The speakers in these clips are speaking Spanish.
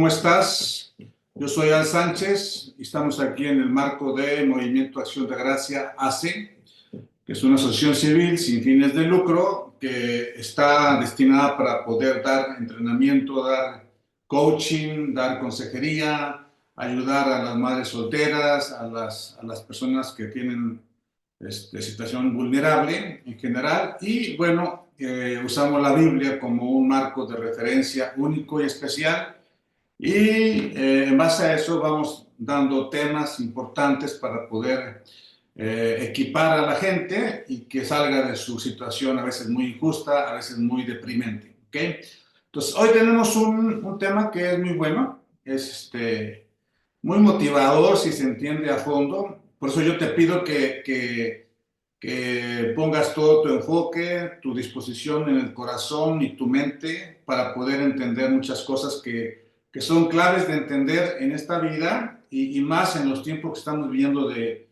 ¿cómo estás? Yo soy Al Sánchez y estamos aquí en el marco de Movimiento Acción de Gracia AC, que es una asociación civil sin fines de lucro que está destinada para poder dar entrenamiento, dar coaching, dar consejería, ayudar a las madres solteras, a las personas que tienen situación vulnerable en general. Y bueno, usamos la Biblia como un marco de referencia único y especial. Y en base a eso vamos dando temas importantes para poder equipar a la gente y que salga de su situación a veces muy injusta, a veces muy deprimente. ¿Okay? Entonces, hoy tenemos un tema que es muy bueno, es muy motivador si se entiende a fondo. Por eso yo te pido que pongas todo tu enfoque, tu disposición en el corazón y tu mente para poder entender muchas cosas que son claves de entender en esta vida y más en los tiempos que estamos viviendo de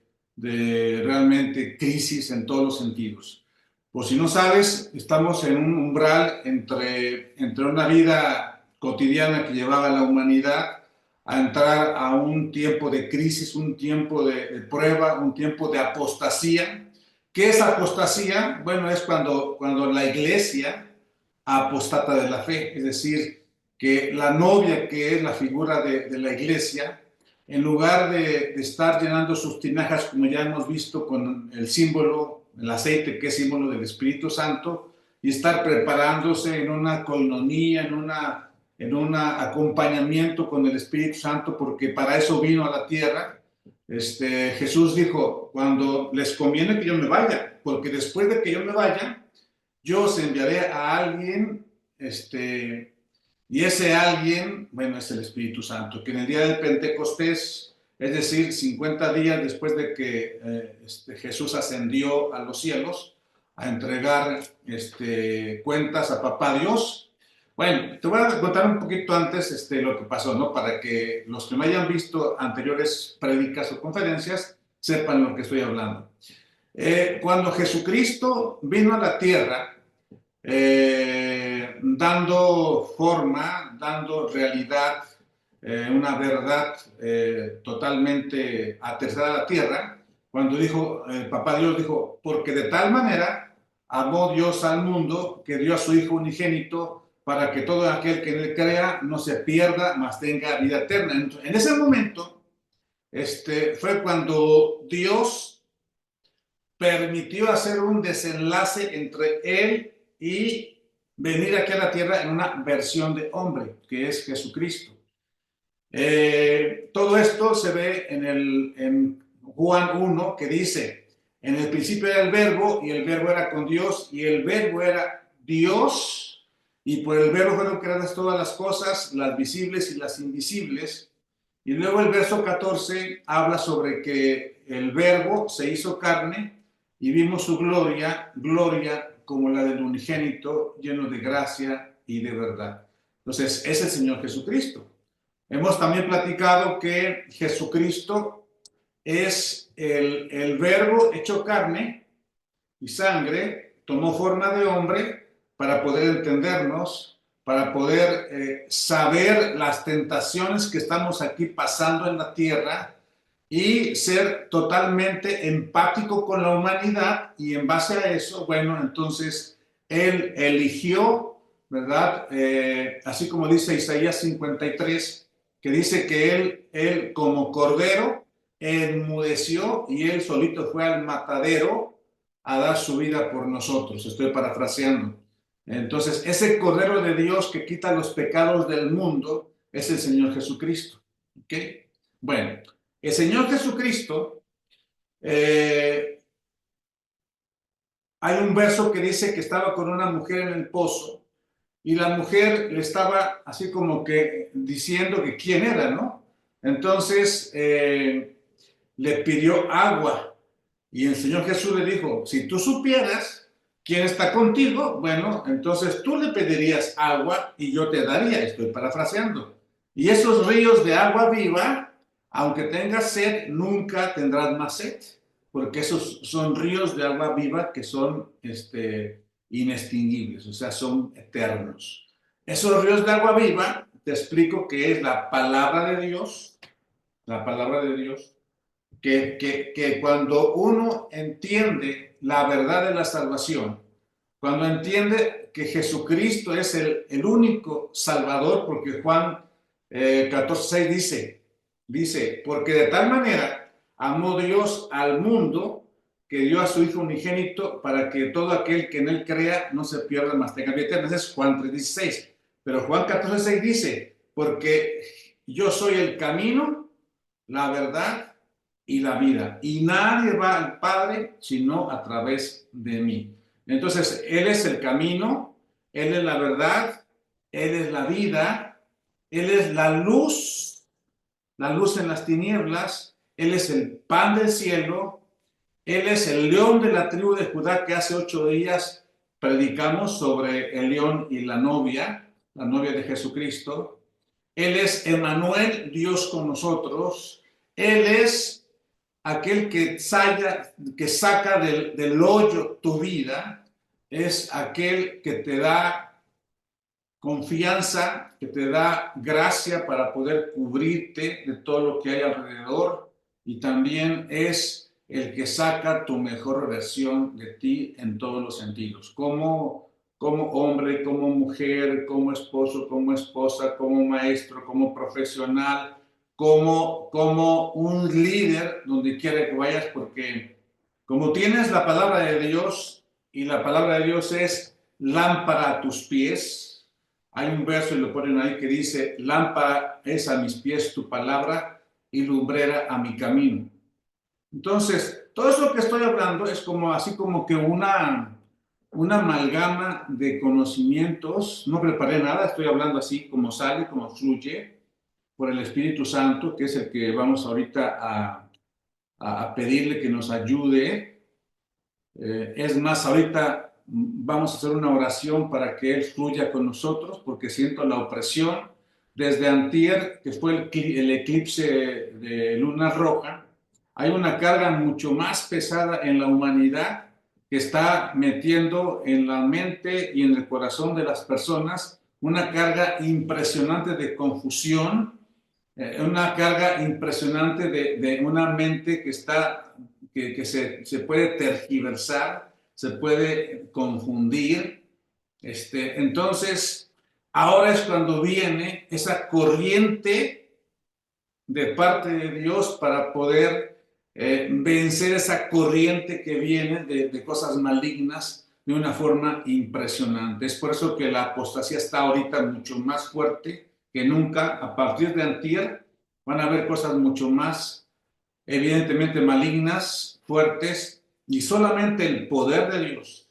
realmente crisis en todos los sentidos. Por si no sabes, estamos en un umbral entre una vida cotidiana que llevaba la humanidad a entrar a un tiempo de crisis, un tiempo de prueba, un tiempo de apostasía. ¿Qué es apostasía? Bueno, es cuando la iglesia apostata de la fe, es decir, que la novia, que es la figura de la iglesia, en lugar de estar llenando sus tinajas, como ya hemos visto con el símbolo, el aceite, que es símbolo del Espíritu Santo, y estar preparándose en una coinonía, en un acompañamiento con el Espíritu Santo, porque para eso vino a la tierra. Jesús dijo, cuando les conviene que yo me vaya, porque después de que yo me vaya, yo os enviaré a alguien, y ese alguien, bueno, es el Espíritu Santo, que en el día del Pentecostés, es decir, 50 días después de que Jesús ascendió a los cielos a entregar cuentas a Papá Dios. Bueno, te voy a contar un poquito antes lo que pasó, ¿no? Para que los que no hayan visto anteriores prédicas o conferencias sepan lo que estoy hablando. Cuando Jesucristo vino a la tierra, dando forma, dando realidad, una verdad totalmente aterrizada a la tierra, cuando dijo, Papá Dios dijo, porque de tal manera amó Dios al mundo que dio a su Hijo unigénito para que todo aquel que en él crea no se pierda, mas tenga vida eterna. En ese momento fue cuando Dios permitió hacer un desenlace entre él y venir aquí a la tierra en una versión de hombre, que es Jesucristo. Todo esto se ve en Juan 1, que dice, en el principio era el verbo, y el verbo era con Dios, y el verbo era Dios, y por el verbo fueron creadas todas las cosas, las visibles y las invisibles. Y luego el verso 14 habla sobre que el verbo se hizo carne, y vimos su gloria, gloria como la del unigénito, lleno de gracia y de verdad. Entonces, es el Señor Jesucristo. Hemos también platicado que Jesucristo es el verbo hecho carne y sangre, tomó forma de hombre para poder entendernos, para poder saber las tentaciones que estamos aquí pasando en la tierra y ser totalmente empático con la humanidad, y en base a eso, bueno, entonces él eligió, ¿verdad? Así como dice Isaías 53, que dice que él como cordero enmudeció y él solito fue al matadero a dar su vida por nosotros. Estoy parafraseando. Entonces, ese cordero de Dios que quita los pecados del mundo es el Señor Jesucristo. ¿Ok? Bueno, el Señor Jesucristo, hay un verso que dice que estaba con una mujer en el pozo y la mujer le estaba así como que diciendo que quién era, ¿no? Entonces le pidió agua y el Señor Jesús le dijo, si tú supieras quién está contigo, bueno, entonces tú le pedirías agua y yo te daría, estoy parafraseando. Y esos ríos de agua viva, aunque tengas sed, nunca tendrás más sed, porque esos son ríos de agua viva que son inextinguibles, o sea, son eternos. Esos ríos de agua viva te explico que es la palabra de Dios, la palabra de Dios, que cuando uno entiende la verdad de la salvación, cuando entiende que Jesucristo es el único Salvador, porque Juan 14:6 dice, porque de tal manera amó Dios al mundo que dio a su Hijo unigénito para que todo aquel que en él crea no se pierda, mas tenga vida eterna. Ese es Juan 3:16. Pero Juan 14:6 dice, porque yo soy el camino, la verdad y la vida. Y nadie va al Padre sino a través de mí. Entonces, Él es el camino, Él es la verdad, Él es la vida, Él es la luz en las tinieblas, Él es el pan del cielo, Él es el león de la tribu de Judá que hace 8 días predicamos sobre el león y la novia de Jesucristo. Él es Emmanuel, Dios con nosotros. Él es aquel que saca del hoyo tu vida. Es aquel que te da confianza, que te da gracia para poder cubrirte de todo lo que hay alrededor. Y también es el que saca tu mejor versión de ti en todos los sentidos. Como hombre, como mujer, como esposo, como esposa, como maestro, como profesional, como un líder donde quiera que vayas, porque como tienes la palabra de Dios y la palabra de Dios es lámpara a tus pies, hay un verso y lo ponen ahí que dice, lámpara es a mis pies tu palabra y lumbrera a mi camino. Entonces, todo eso que estoy hablando es como así como que una amalgama de conocimientos. No preparé nada, estoy hablando así como sale, como fluye por el Espíritu Santo, que es el que vamos ahorita a pedirle que nos ayude. Es más, ahorita vamos a hacer una oración para que Él fluya con nosotros, porque siento la opresión. Desde antier, que fue el eclipse de luna roja, hay una carga mucho más pesada en la humanidad que está metiendo en la mente y en el corazón de las personas una carga impresionante de confusión, una carga impresionante de una mente que está, que se puede tergiversar, se puede confundir. Entonces, ahora es cuando viene esa corriente de parte de Dios para poder vencer esa corriente que viene de cosas malignas de una forma impresionante. Es por eso que la apostasía está ahorita mucho más fuerte que nunca. A partir de antier van a haber cosas mucho más evidentemente malignas, fuertes, y solamente el poder de Dios,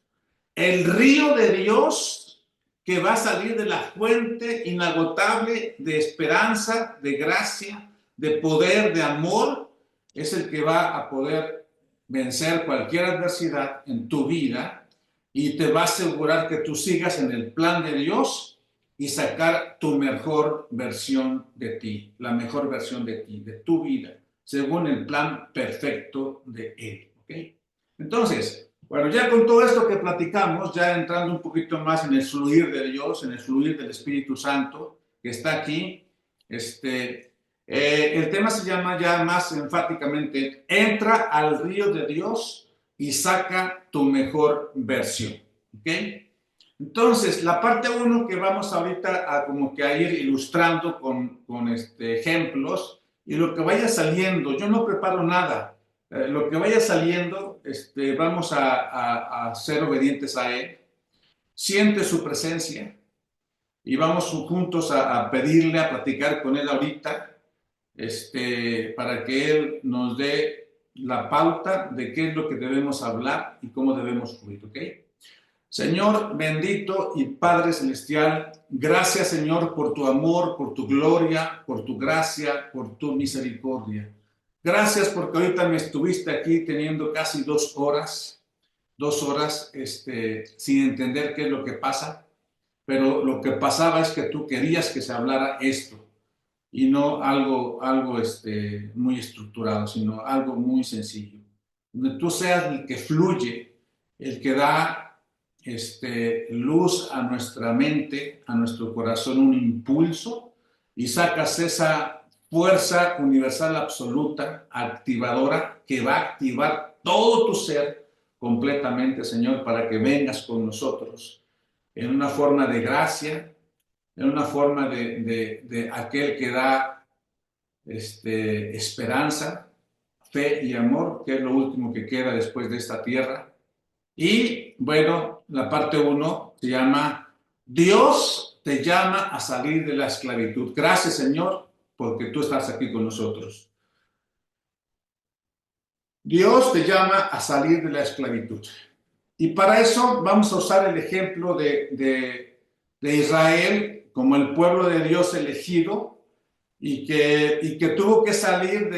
el río de Dios que va a salir de la fuente inagotable de esperanza, de gracia, de poder, de amor, es el que va a poder vencer cualquier adversidad en tu vida y te va a asegurar que tú sigas en el plan de Dios y sacar tu mejor versión de ti, la mejor versión de ti, de tu vida, según el plan perfecto de Él. ¿Okay? Entonces, bueno, ya con todo esto que platicamos, ya entrando un poquito más en el fluir de Dios, en el fluir del Espíritu Santo que está aquí, el tema se llama ya más enfáticamente, entra al río de Dios y saca tu mejor versión. ¿Ok? Entonces, la parte 1 que vamos ahorita a como que a ir ilustrando con ejemplos y lo que vaya saliendo, yo no preparo nada, lo que vaya saliendo, vamos a ser obedientes a Él, siente su presencia y vamos juntos a pedirle, a platicar con Él ahorita, para que Él nos dé la pauta de qué es lo que debemos hablar y cómo debemos fluir, ¿ok? Señor bendito y Padre celestial, gracias Señor por tu amor, por tu gloria, por tu gracia, por tu misericordia. Gracias porque ahorita me estuviste aquí teniendo casi 2 horas, sin entender qué es lo que pasa, pero lo que pasaba es que tú querías que se hablara esto y no algo muy estructurado, sino algo muy sencillo. Donde tú seas el que fluye, el que da luz a nuestra mente, a nuestro corazón, un impulso y sacas esa fuerza universal absoluta, activadora, que va a activar todo tu ser completamente, Señor, para que vengas con nosotros en una forma de gracia, en una forma de aquel que da esperanza, fe y amor, que es lo último que queda después de esta tierra. Y bueno, la parte 1 se llama Dios te llama a salir de la esclavitud. Gracias, Señor, porque tú estás aquí con nosotros. Dios te llama a salir de la esclavitud. Y para eso vamos a usar el ejemplo de Israel como el pueblo de Dios elegido y que tuvo que salir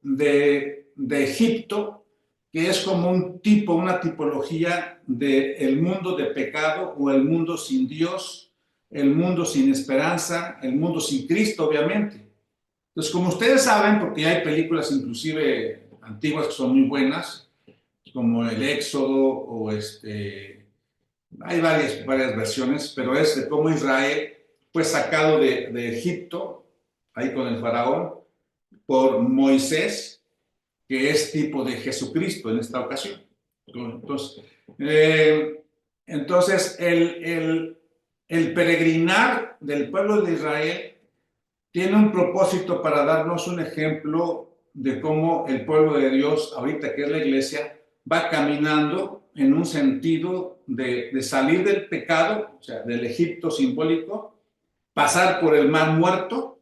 de Egipto, que es como un tipo, una tipología del mundo de pecado o el mundo sin Dios, el mundo sin esperanza, el mundo sin Cristo, obviamente. Entonces, como ustedes saben, porque hay películas inclusive antiguas que son muy buenas, como el Éxodo o hay varias versiones, pero es de cómo Israel fue sacado de Egipto, ahí con el faraón, por Moisés, que es tipo de Jesucristo en esta ocasión. Entonces, eh, entonces el peregrinar del pueblo de Israel tiene un propósito para darnos un ejemplo de cómo el pueblo de Dios, ahorita que es la iglesia, va caminando en un sentido de salir del pecado, o sea, del Egipto simbólico, pasar por el mar muerto,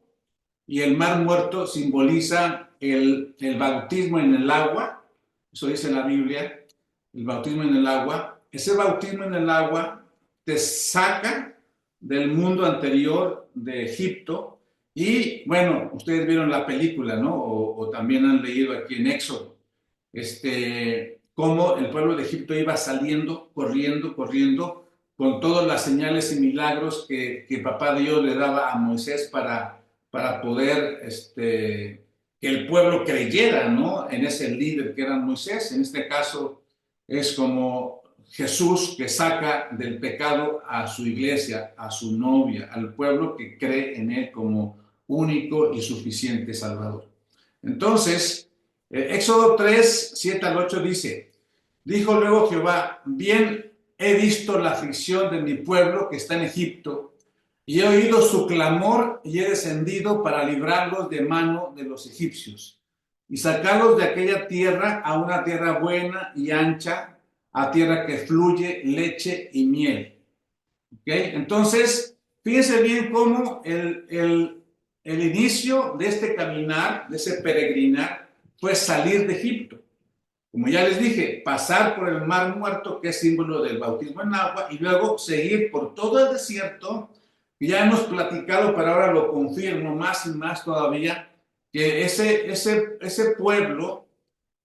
y el mar muerto simboliza el bautismo en el agua, eso dice la Biblia, el bautismo en el agua. Ese bautismo en el agua te saca del mundo anterior de Egipto y, bueno, ustedes vieron la película, ¿no? O también han leído aquí en Éxodo, cómo el pueblo de Egipto iba saliendo, corriendo, corriendo, con todas las señales y milagros que papá Dios le daba a Moisés para poder que el pueblo creyera, ¿no? En ese líder que era Moisés. En este caso es como Jesús que saca del pecado a su iglesia, a su novia, al pueblo que cree en él como único y suficiente Salvador. Entonces, Éxodo 3, 7 al 8 dice, dijo luego Jehová, bien he visto la aflicción de mi pueblo que está en Egipto, y he oído su clamor y he descendido para librarlos de mano de los egipcios y sacarlos de aquella tierra a una tierra buena y ancha, a tierra que fluye leche y miel. ¿Okay? Entonces, fíjense bien cómo el inicio de este caminar, de ese peregrinar, fue salir de Egipto. Como ya les dije, pasar por el mar muerto, que es símbolo del bautismo en agua, y luego seguir por todo el desierto. Ya hemos platicado, pero ahora lo confirmo más y más todavía, que ese pueblo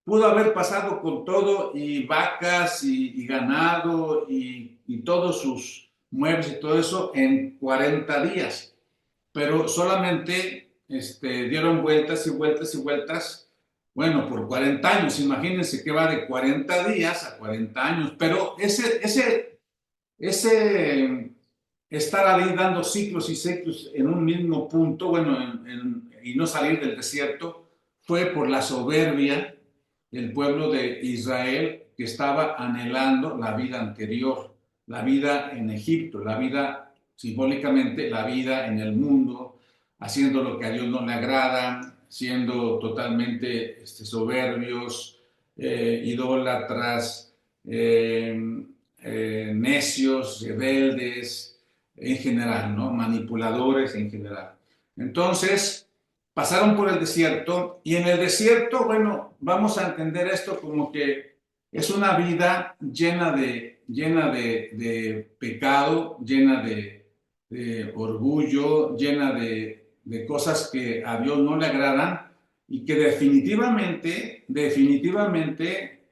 pudo haber pasado con todo y vacas y ganado y todos sus muebles y todo eso en 40 días, pero solamente dieron vueltas y vueltas y vueltas, bueno, por 40 años. Imagínense que va de 40 días a 40 años, pero ese estar ahí dando ciclos y ciclos en un mismo punto, bueno, y no salir del desierto, fue por la soberbia del pueblo de Israel que estaba anhelando la vida anterior, la vida en Egipto, la vida simbólicamente, la vida en el mundo, haciendo lo que a Dios no le agrada, siendo totalmente soberbios, idólatras, necios, rebeldes, en general, ¿no? Manipuladores en general. Entonces, pasaron por el desierto y en el desierto, bueno, vamos a entender esto como que es una vida llena de pecado, llena de orgullo, llena de cosas que a Dios no le agradan y que definitivamente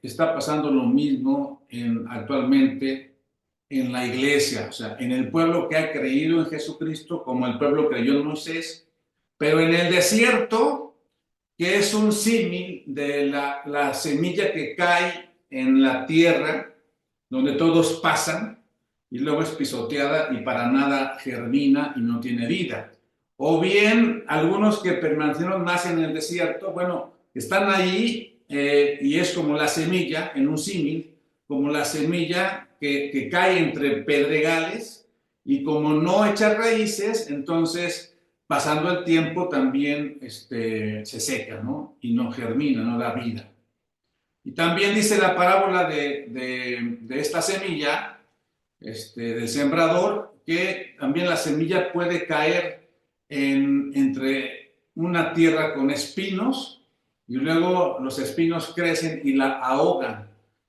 está pasando lo mismo actualmente en la iglesia, o sea, en el pueblo que ha creído en Jesucristo, como el pueblo creyó en Moisés, pero en el desierto, que es un símil de la semilla que cae en la tierra, donde todos pasan, y luego es pisoteada y para nada germina y no tiene vida. o bien algunos que permanecieron más en el desierto, bueno, están ahí y es como la semilla, en un símil, como la semilla que cae entre pedregales y como no echa raíces, entonces pasando el tiempo también se seca, ¿no? Y no germina, no da vida. Y también dice la parábola de esta semilla, del sembrador, que también la semilla puede caer entre una tierra con espinos y luego los espinos crecen y la ahogan.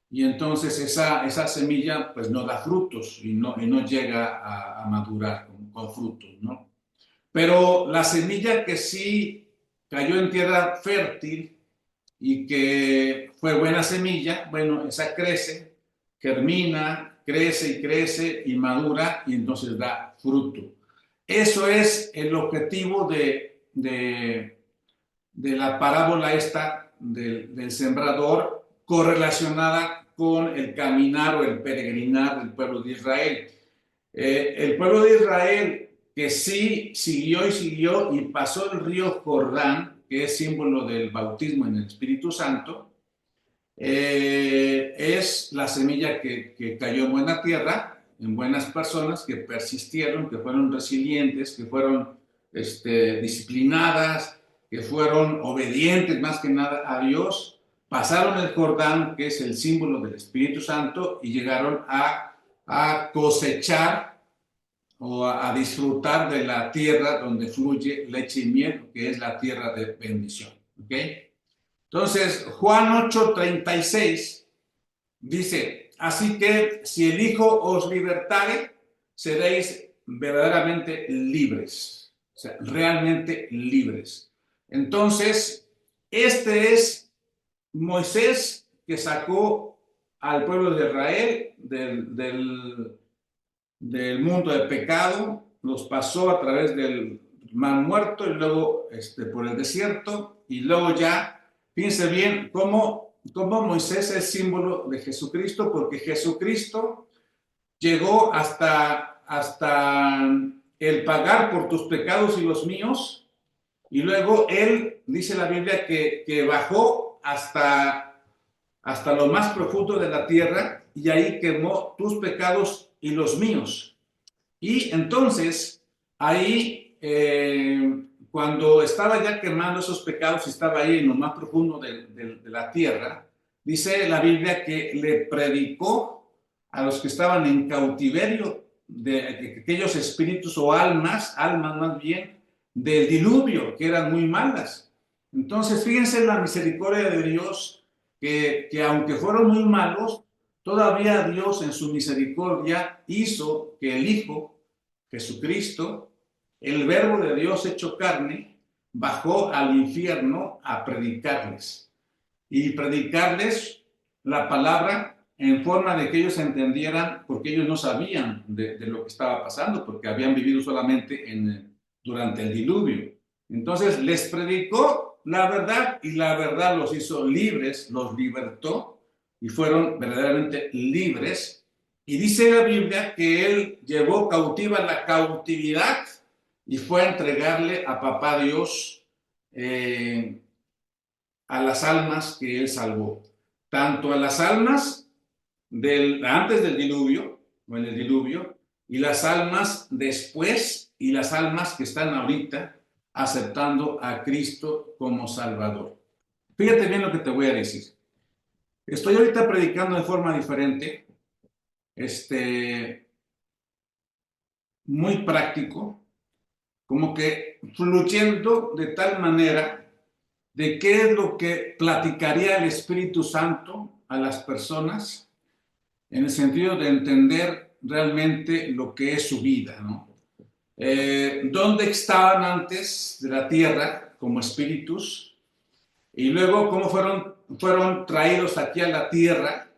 Y entonces esa semilla pues no da frutos y no llega a madurar con frutos, ¿no? Pero la semilla que sí cayó en tierra fértil y que fue buena semilla, bueno, esa crece, germina, crece y crece y madura y entonces da fruto. Eso es el objetivo de la parábola esta del sembrador correlacionada con el caminar o el peregrinar del pueblo de Israel. El pueblo de Israel que sí siguió y siguió y pasó el río Jordán, que es símbolo del bautismo en el Espíritu Santo, es la semilla que cayó en buena tierra, en buenas personas que persistieron, que fueron resilientes, que fueron disciplinadas, que fueron obedientes más que nada a Dios, pasaron el Jordán, que es el símbolo del Espíritu Santo, y llegaron a cosechar o a disfrutar de la tierra donde fluye leche y miel, que es la tierra de bendición. ¿Ok? Entonces, Juan 8:36 dice, así que si el Hijo os libertare, seréis verdaderamente libres, o sea, realmente libres. Entonces, este es Moisés que sacó al pueblo de Israel del mundo de pecado, los pasó a través del mar muerto y luego por el desierto y luego ya, fíjense bien cómo Moisés es símbolo de Jesucristo, porque Jesucristo llegó hasta el pagar por tus pecados y los míos, y luego él, dice la Biblia, que bajó hasta lo más profundo de la tierra y ahí quemó tus pecados y los míos. Y entonces, ahí, cuando estaba ya quemando esos pecados y estaba ahí en lo más profundo de la tierra, dice la Biblia que le predicó a los que estaban en cautiverio de aquellos espíritus o almas más bien, del diluvio, que eran muy malas. Entonces, fíjense la misericordia de Dios, que aunque fueron muy malos, todavía Dios en su misericordia hizo que el Hijo, Jesucristo, el Verbo de Dios hecho carne, bajó al infierno a predicarles. Y predicarles la palabra en forma de que ellos entendieran, porque ellos no sabían de lo que estaba pasando, porque habían vivido solamente durante el diluvio. Entonces les predicó la verdad y la verdad los hizo libres, los libertó y fueron verdaderamente libres. Y dice la Biblia que él llevó cautiva la cautividad y fue a entregarle a papá Dios a las almas que él salvó. Tanto a las almas antes del diluvio, o en el diluvio, y las almas después, y las almas que están ahorita aceptando a Cristo como Salvador. Fíjate bien lo que te voy a decir. Estoy ahorita predicando de forma diferente, muy práctico, como que fluyendo de tal manera de qué es lo que platicaría el Espíritu Santo a las personas en el sentido de entender realmente lo que es su vida, ¿no? ¿Dónde estaban antes de la tierra como espíritus? Y luego cómo fueron traídos aquí a la tierra,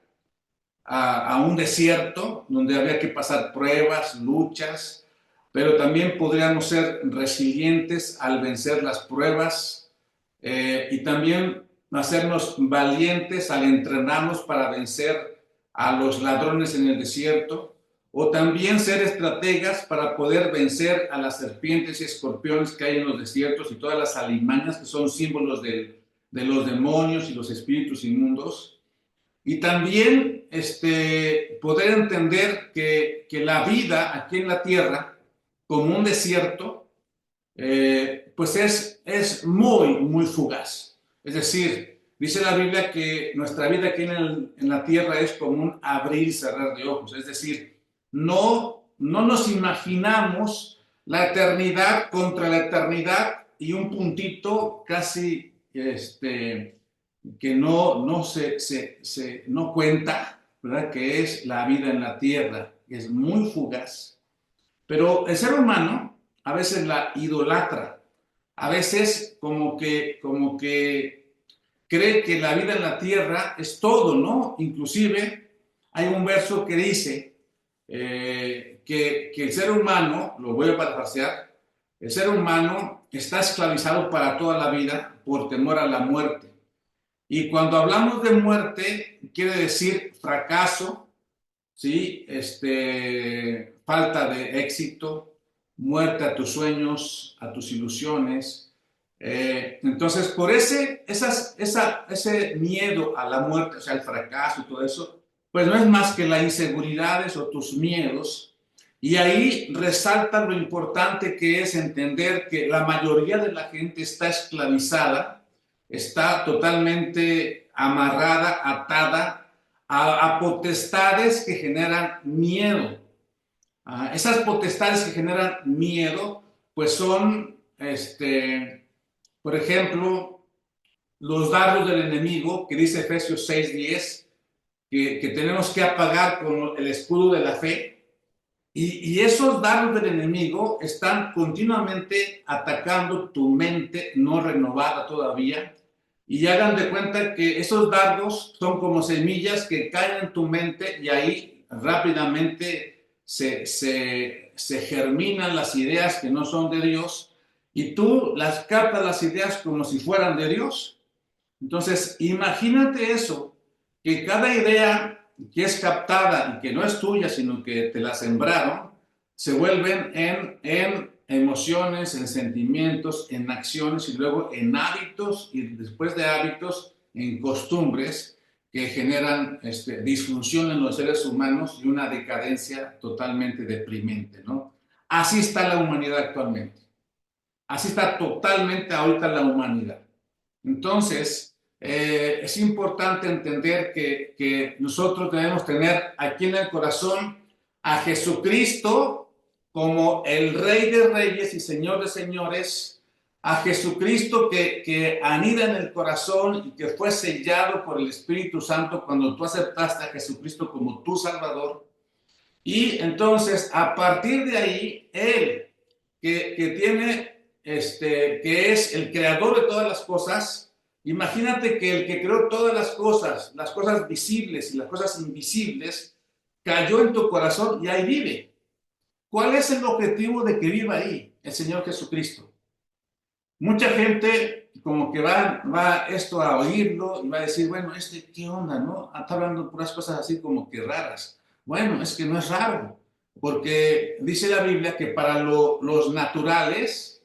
a un desierto donde había que pasar pruebas, luchas, pero también podríamos ser resilientes al vencer las pruebas y también hacernos valientes al entrenarnos para vencer a los ladrones en el desierto o también ser estrategas para poder vencer a las serpientes y escorpiones que hay en los desiertos y todas las alimañas que son símbolos de los demonios y los espíritus inmundos. Y también poder entender que la vida aquí en la tierra, como un desierto, pues es muy, muy fugaz. Es decir, dice la Biblia que nuestra vida aquí en la tierra es como un abrir y cerrar de ojos. Es decir, no nos imaginamos la eternidad contra la eternidad y un puntito casi que no cuenta, ¿verdad? Que es la vida en la tierra, que es muy fugaz. Pero el ser humano a veces la idolatra, a veces como que cree que la vida en la tierra es todo, ¿no? Inclusive hay un verso que dice que el ser humano, lo voy a parafrasear, el ser humano está esclavizado para toda la vida por temor a la muerte. Y cuando hablamos de muerte, quiere decir fracaso, ¿sí? Falta de éxito, muerte a tus sueños, a tus ilusiones. Entonces, por ese miedo a la muerte, o sea, el fracaso y todo eso, pues no es más que las inseguridades o tus miedos. Y ahí resalta lo importante que es entender que la mayoría de la gente está esclavizada, está totalmente amarrada, atada a potestades que generan miedo. Esas potestades que generan miedo, pues son, por ejemplo, los dardos del enemigo, que dice Efesios 6:10, que tenemos que apagar con el escudo de la fe. Y esos dardos del enemigo están continuamente atacando tu mente no renovada todavía. Y hagan de cuenta que esos dardos son como semillas que caen en tu mente y ahí rápidamente se germinan las ideas que no son de Dios y tú las captas las ideas como si fueran de Dios. Entonces, imagínate eso, que cada idea que es captada y que no es tuya, sino que te la sembraron, se vuelven en emociones, en sentimientos, en acciones y luego en hábitos y después de hábitos en costumbres que generan disfunción en los seres humanos y una decadencia totalmente deprimente, ¿no? Así está la humanidad actualmente. Así está totalmente ahorita la humanidad. Entonces, es importante entender que nosotros debemos tener aquí en el corazón a Jesucristo como el Rey de Reyes y Señor de Señores, a Jesucristo que anida en el corazón y que fue sellado por el Espíritu Santo cuando tú aceptaste a Jesucristo como tu Salvador. Y entonces, a partir de ahí, Él, que tiene, que es el creador de todas las cosas, imagínate que el que creó todas las cosas visibles y las cosas invisibles, cayó en tu corazón y ahí vive. ¿Cuál es el objetivo de que viva ahí el Señor Jesucristo? Mucha gente como que va esto a oírlo y va a decir, bueno, ¿qué onda, no? Está hablando puras cosas así como que raras. Bueno, es que no es raro, porque dice la Biblia que para los naturales,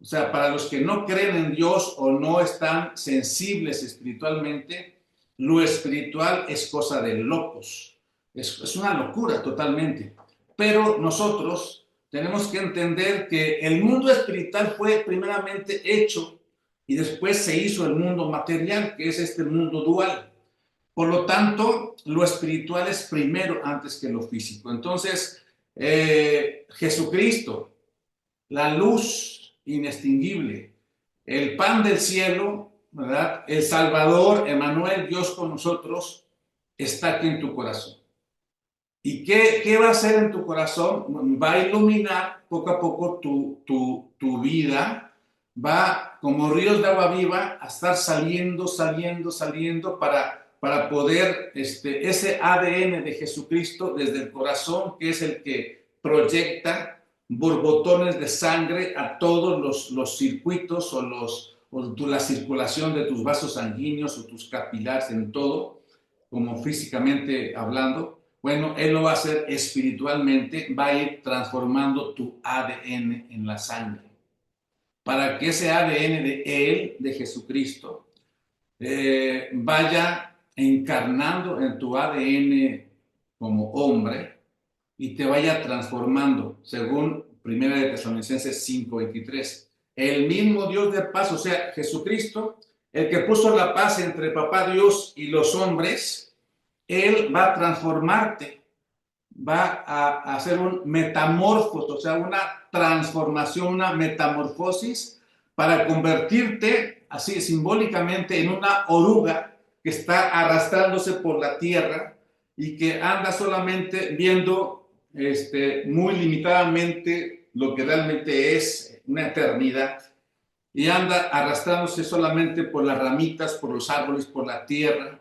o sea, para los que no creen en Dios o no están sensibles espiritualmente, lo espiritual es cosa de locos. Es una locura totalmente. Pero nosotros tenemos que entender que el mundo espiritual fue primeramente hecho y después se hizo el mundo material, que es este mundo dual. Por lo tanto, lo espiritual es primero antes que lo físico. Entonces, Jesucristo, la luz inextinguible, el pan del cielo, ¿verdad? El Salvador, Emmanuel, Dios con nosotros, está aquí en tu corazón. ¿Y qué va a hacer en tu corazón? Va a iluminar poco a poco tu vida, va como ríos de agua viva a estar saliendo para poder, ese ADN de Jesucristo desde el corazón, que es el que proyecta borbotones de sangre a todos los circuitos o la circulación de tus vasos sanguíneos o tus capilares en todo, como físicamente hablando, Bueno, Él lo va a hacer espiritualmente, va a ir transformando tu ADN en la sangre, para que ese ADN de Él, de Jesucristo, vaya encarnando en tu ADN como hombre y te vaya transformando, según 1 de Tesalonicenses 5:23. El mismo Dios de paz, o sea, Jesucristo, el que puso la paz entre papá Dios y los hombres, Él va a transformarte, va a hacer un metamorfos, o sea, una transformación, una metamorfosis para convertirte así simbólicamente en una oruga que está arrastrándose por la tierra y que anda solamente viendo muy limitadamente lo que realmente es una eternidad y anda arrastrándose solamente por las ramitas, por los árboles, por la tierra.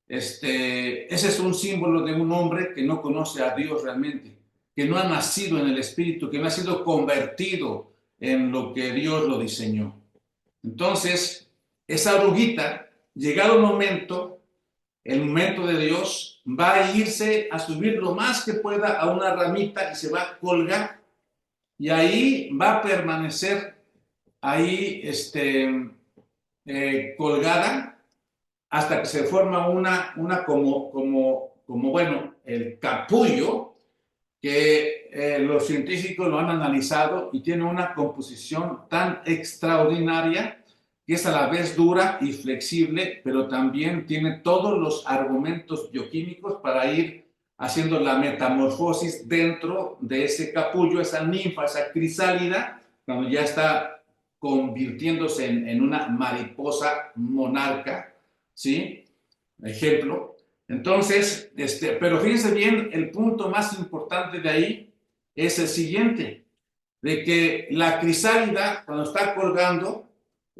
Ese es un símbolo de un hombre que no conoce a Dios realmente, que no ha nacido en el Espíritu, que no ha sido convertido en lo que Dios lo diseñó. Entonces, esa oruguita, llegado el momento de Dios, va a irse a subir lo más que pueda a una ramita y se va a colgar y ahí va a permanecer ahí colgada hasta que se forma una como bueno, el capullo, que los científicos lo han analizado y tiene una composición tan extraordinaria que es a la vez dura y flexible, pero también tiene todos los argumentos bioquímicos para ir haciendo la metamorfosis dentro de ese capullo, esa ninfa, esa crisálida, cuando ya está convirtiéndose en una mariposa monarca, ¿sí? Ejemplo. Entonces, pero fíjense bien, el punto más importante de ahí es el siguiente, de que la crisálida, cuando está colgando,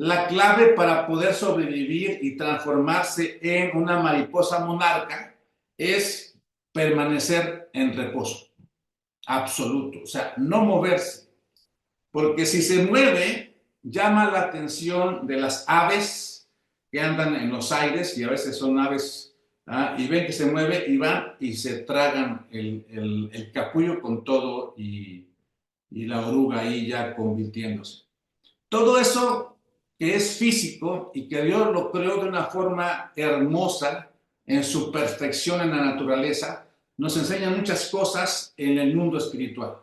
la clave para poder sobrevivir y transformarse en una mariposa monarca es permanecer en reposo absoluto, o sea, no moverse, porque si se mueve, llama la atención de las aves que andan en los aires, y a veces son aves, y ven que se mueve y van y se tragan el capullo con todo y la oruga ahí ya convirtiéndose. Todo eso que es físico y que Dios lo creó de una forma hermosa en su perfección en la naturaleza, nos enseña muchas cosas en el mundo espiritual.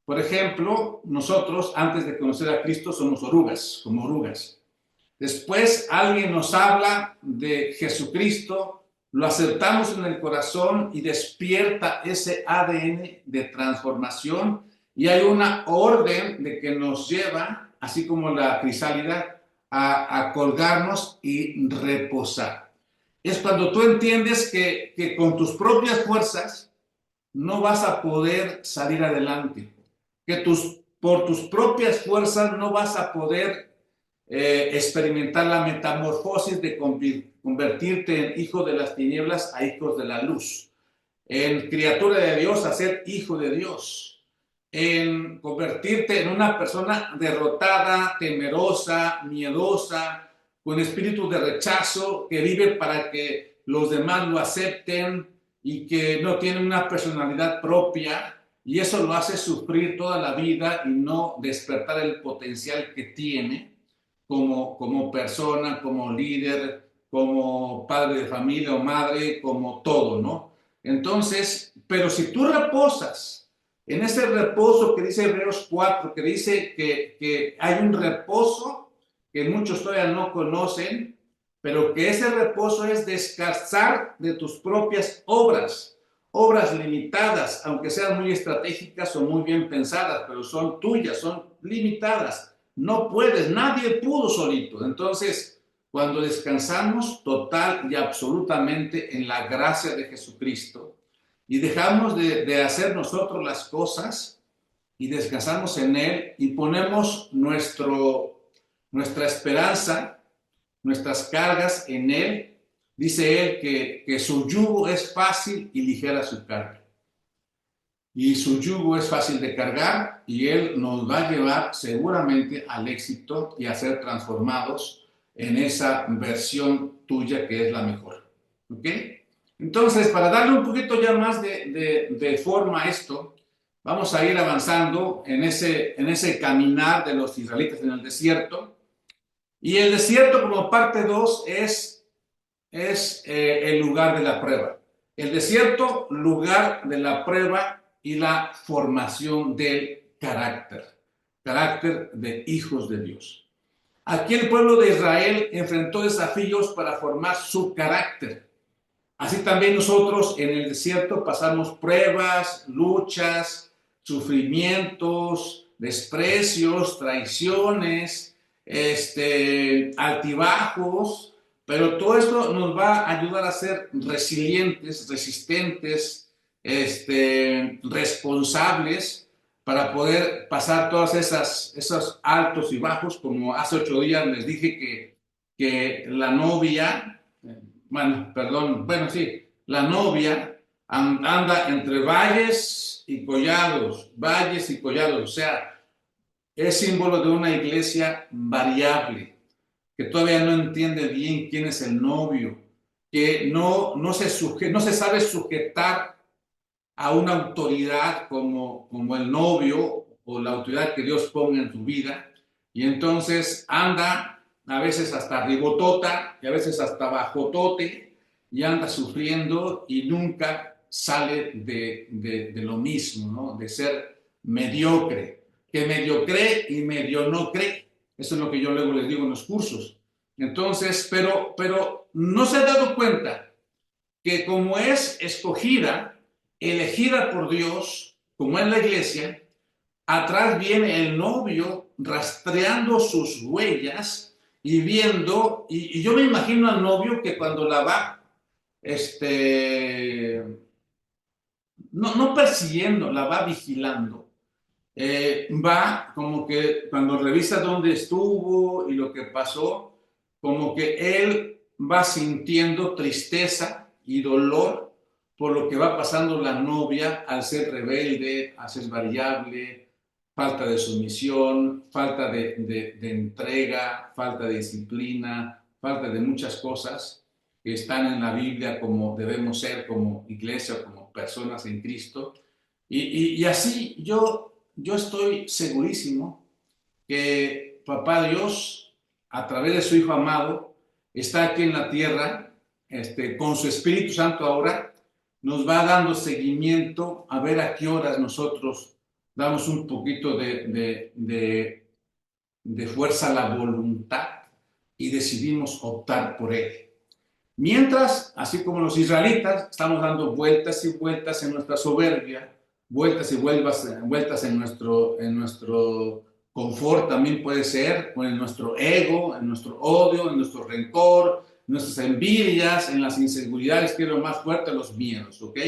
Por ejemplo, nosotros antes de conocer a Cristo somos orugas, como orugas. Después alguien nos habla de Jesucristo, lo aceptamos en el corazón y despierta ese ADN de transformación y hay una orden de que nos lleva, así como la crisálida, a colgarnos y reposar. Es cuando tú entiendes que con tus propias fuerzas no vas a poder salir adelante, que por tus propias fuerzas no vas a poder experimentar la metamorfosis de convertirte en hijo de las tinieblas a hijos de la luz, en criatura de Dios a ser hijo de Dios, en convertirte en una persona derrotada, temerosa, miedosa, con espíritu de rechazo, que vive para que los demás lo acepten y que no tiene una personalidad propia, y eso lo hace sufrir toda la vida y no despertar el potencial que tiene como persona, como líder, como padre de familia o madre, como todo, ¿no? Entonces, pero si tú reposas en ese reposo que dice Hebreos 4, que dice que hay un reposo que muchos todavía no conocen, pero que ese reposo es descansar de tus propias obras, obras limitadas, aunque sean muy estratégicas o muy bien pensadas, pero son tuyas, son limitadas. No puedes, nadie pudo solito. Entonces, cuando descansamos total y absolutamente en la gracia de Jesucristo y dejamos de hacer nosotros las cosas y descansamos en Él y ponemos nuestra esperanza, nuestras cargas en Él, dice Él que su yugo es fácil y ligera su carga. Y su yugo es fácil de cargar y Él nos va a llevar seguramente al éxito y a ser transformados en esa versión tuya que es la mejor. ¿Ok? Entonces, para darle un poquito ya más de forma a esto, vamos a ir avanzando en ese caminar de los israelitas en el desierto. Y el desierto como parte 2 es el lugar de la prueba. El desierto, lugar de la prueba y la formación del carácter de hijos de Dios. Aquí el pueblo de Israel enfrentó desafíos para formar su carácter. Así también nosotros en el desierto pasamos pruebas, luchas, sufrimientos, desprecios, traiciones, altibajos, pero todo esto nos va a ayudar a ser resilientes, resistentes, responsables para poder pasar todas esos altos y bajos, como hace 8 días les dije que la novia, bueno, perdón, bueno, sí, la novia anda entre valles y collados, o sea, es símbolo de una iglesia variable, que todavía no entiende bien quién es el novio, que no se sabe sujetar a una autoridad como el novio o la autoridad que Dios ponga en tu vida, y entonces anda a veces hasta ribotota y a veces hasta bajotote y anda sufriendo y nunca sale de lo mismo, ¿no? De ser mediocre, que medio cree y medio no cree. Eso es lo que yo luego les digo en los cursos. Entonces, pero no se ha dado cuenta que como es escogida, elegida por Dios, como es la iglesia, atrás viene el novio rastreando sus huellas y viendo, y yo me imagino al novio que cuando la va, no persiguiendo, la va vigilando. Va como que cuando revisa dónde estuvo y lo que pasó, como que él va sintiendo tristeza y dolor por lo que va pasando la novia al ser rebelde, al ser variable, falta de sumisión, falta de entrega, falta de disciplina, falta de muchas cosas que están en la Biblia como debemos ser como iglesia, como personas en Cristo. Y así yo estoy segurísimo que Papá Dios, a través de su Hijo amado, está aquí en la tierra, con su Espíritu Santo ahora, nos va dando seguimiento a ver a qué horas nosotros damos un poquito de fuerza a la voluntad y decidimos optar por Él. Mientras, así como los israelitas, estamos dando vueltas y vueltas en nuestra soberbia, vueltas y vueltas en nuestro confort también puede ser, o en nuestro ego, en nuestro odio, en nuestro rencor, en nuestras envidias, en las inseguridades, que es lo más fuerte, los miedos, ¿ok?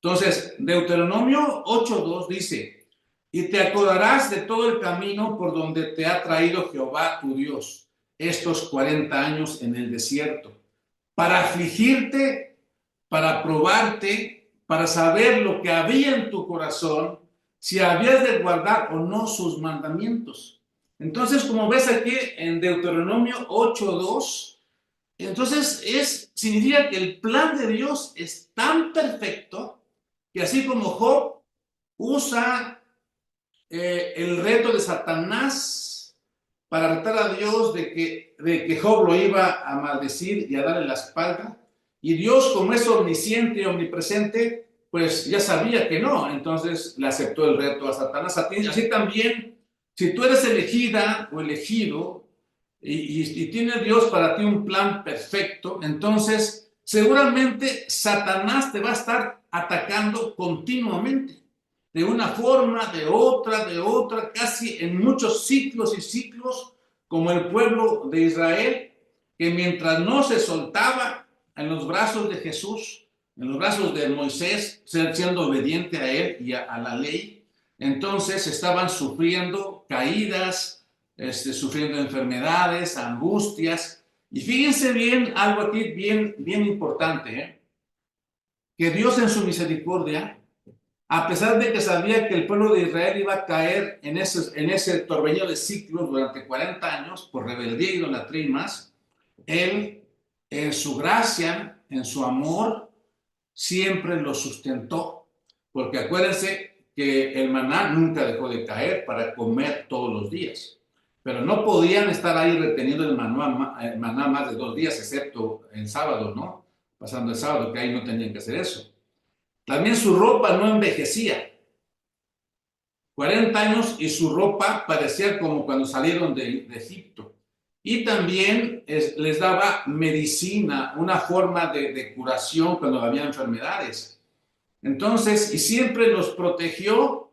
Entonces, Deuteronomio 8:2 dice, y te acordarás de todo el camino por donde te ha traído Jehová tu Dios estos 40 años en el desierto para afligirte, para probarte, para saber lo que había en tu corazón, si habías de guardar o no sus mandamientos. Entonces, como ves aquí en Deuteronomio 8:2, entonces significa que el plan de Dios es tan perfecto que así como Job usa el reto de Satanás para retar a Dios de que Job lo iba a maldecir y a darle la espalda. Y Dios, como es omnisciente y omnipresente, pues ya sabía que no. Entonces le aceptó el reto a Satanás. Así también, si tú eres elegida o elegido y tiene Dios para ti un plan perfecto, entonces seguramente Satanás te va a estar atacando continuamente de una forma, de otra, casi en muchos ciclos y ciclos, como el pueblo de Israel, que mientras no se soltaba en los brazos de Jesús, en los brazos de Moisés, siendo obediente a él y a la ley, entonces estaban sufriendo caídas, sufriendo enfermedades, angustias. Y fíjense bien, algo aquí bien, bien importante, que Dios en su misericordia, a pesar de que sabía que el pueblo de Israel iba a caer en ese torbellino de ciclos durante 40 años por rebeldía, idolatría y más, Él, en su gracia, en su amor, siempre los sustentó, porque acuérdense que el maná nunca dejó de caer para comer todos los días, pero no podían estar ahí reteniendo el maná más de 2 días, excepto el sábado, ¿no? Pasando el sábado, que ahí no tenían que hacer eso. También su ropa no envejecía. 40 años y su ropa parecía como cuando salieron de Egipto. Y también les daba medicina, una forma de curación cuando había enfermedades. Entonces, y siempre los protegió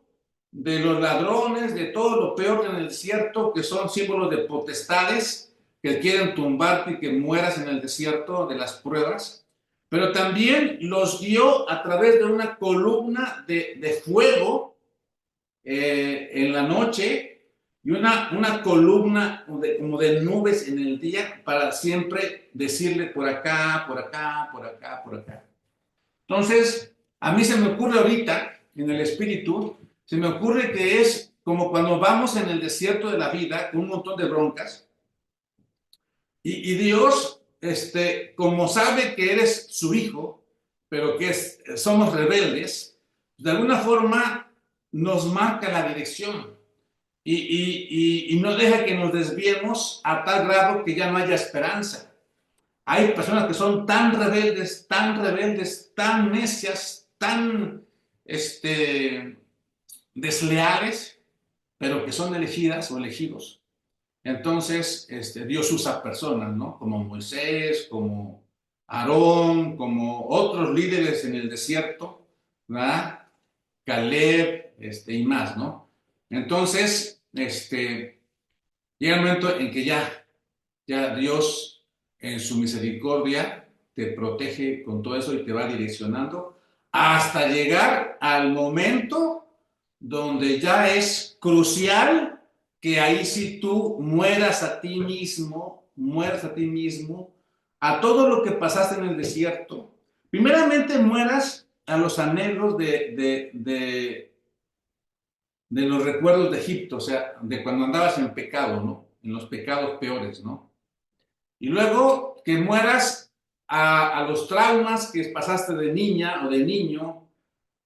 de los ladrones, de todo lo peor en el desierto, que son símbolos de potestades que quieren tumbarte y que mueras en el desierto de las pruebas. Pero también los guió a través de una columna de fuego en la noche y una columna como de nubes en el día para siempre decirle por acá, por acá, por acá, por acá. Entonces, a mí se me ocurre ahorita, en el espíritu, se me ocurre que es como cuando vamos en el desierto de la vida con un montón de broncas y Dios, como sabe que eres su hijo, pero que somos rebeldes, de alguna forma nos marca la dirección y no deja que nos desviemos a tal grado que ya no haya esperanza. Hay personas que son tan rebeldes, tan necias, tan desleales, pero que son elegidas o elegidos. Entonces, Dios usa personas, ¿no? Como Moisés, como Aarón, como otros líderes en el desierto, ¿verdad? Caleb, y más, ¿no? Entonces, llega el momento en que ya Dios, en su misericordia, te protege con todo eso y te va direccionando hasta llegar al momento donde ya es crucial que ahí sí tú mueras a ti mismo, a todo lo que pasaste en el desierto. Primeramente mueras a los anhelos de los recuerdos de Egipto, o sea, de cuando andabas en pecado, ¿no? En los pecados peores, ¿no? Y luego que mueras a los traumas que pasaste de niña o de niño,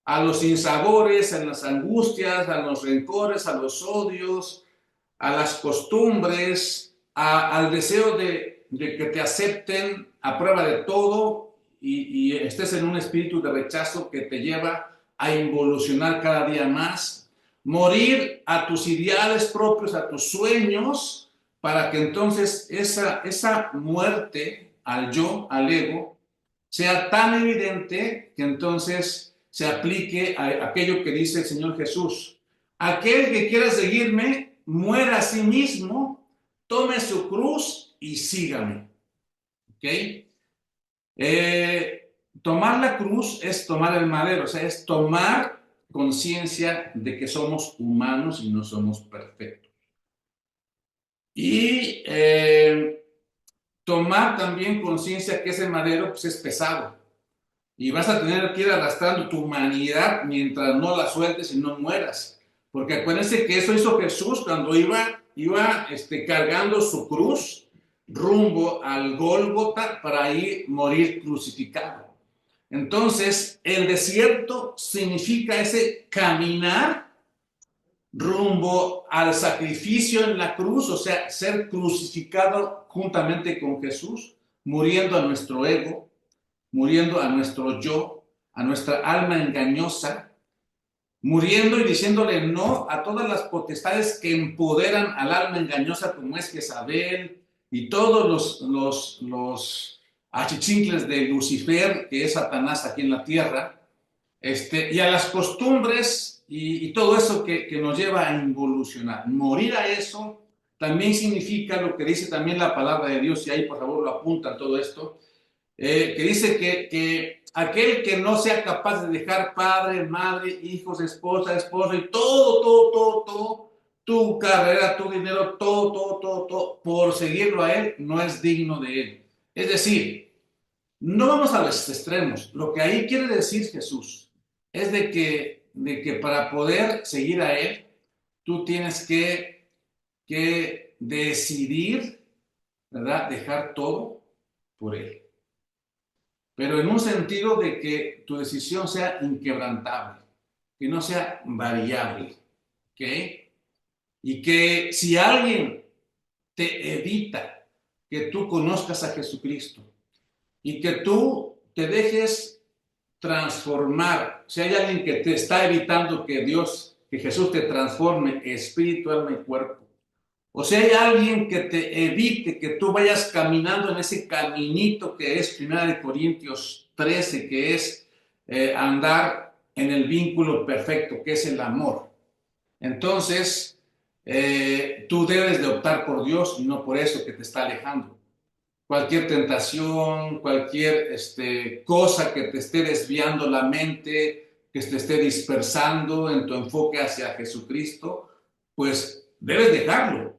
a los sinsabores, a las angustias, a los rencores, a los odios, a las costumbres, al deseo de que te acepten a prueba de todo y estés en un espíritu de rechazo que te lleva a involucionar cada día más, morir a tus ideales propios, a tus sueños, para que entonces esa muerte al yo, al ego, sea tan evidente que entonces se aplique a aquello que dice el Señor Jesús. Aquel que quiera seguirme, muera a sí mismo, tome su cruz y sígame. ¿Ok? Tomar la cruz es tomar el madero, o sea, es tomar conciencia de que somos humanos y no somos perfectos. Y tomar también conciencia que ese madero pues, es pesado. Y vas a tener que ir arrastrando tu humanidad mientras no la sueltes y no mueras. Porque acuérdense que eso hizo Jesús cuando iba cargando su cruz rumbo al Gólgota para ir morir crucificado. Entonces, el desierto significa ese caminar rumbo al sacrificio en la cruz, o sea, ser crucificado juntamente con Jesús, muriendo a nuestro ego, muriendo a nuestro yo, a nuestra alma engañosa, muriendo y diciéndole no a todas las potestades que empoderan al alma engañosa como es Jezabel y todos los achichincles de Lucifer, que es Satanás aquí en la tierra, y a las costumbres y todo eso que nos lleva a involucionar. Morir a eso también significa lo que dice también la palabra de Dios, y ahí por favor lo apuntan todo esto, que dice que aquel que no sea capaz de dejar padre, madre, hijos, esposa, esposo y todo, tu carrera, tu dinero, todo, por seguirlo a él, no es digno de él. Es decir, no vamos a los extremos. Lo que ahí quiere decir Jesús es de que para poder seguir a él, tú tienes que decidir, ¿verdad? Dejar todo por él. pero en un sentido de que tu decisión sea inquebrantable, que no sea variable, ¿ok? Y que si alguien te evita que tú conozcas a Jesucristo y que tú te dejes transformar, si hay alguien que te está evitando que Dios, que Jesús te transforme espíritu, alma y cuerpo, o si hay alguien que te evite que tú vayas caminando en ese caminito que es 1 Corintios 13, que es andar en el vínculo perfecto, que es el amor. Entonces, tú debes de optar por Dios y no por eso que te está alejando. Cualquier tentación, cualquier cosa que te esté desviando la mente, que te esté dispersando en tu enfoque hacia Jesucristo, pues debes dejarlo,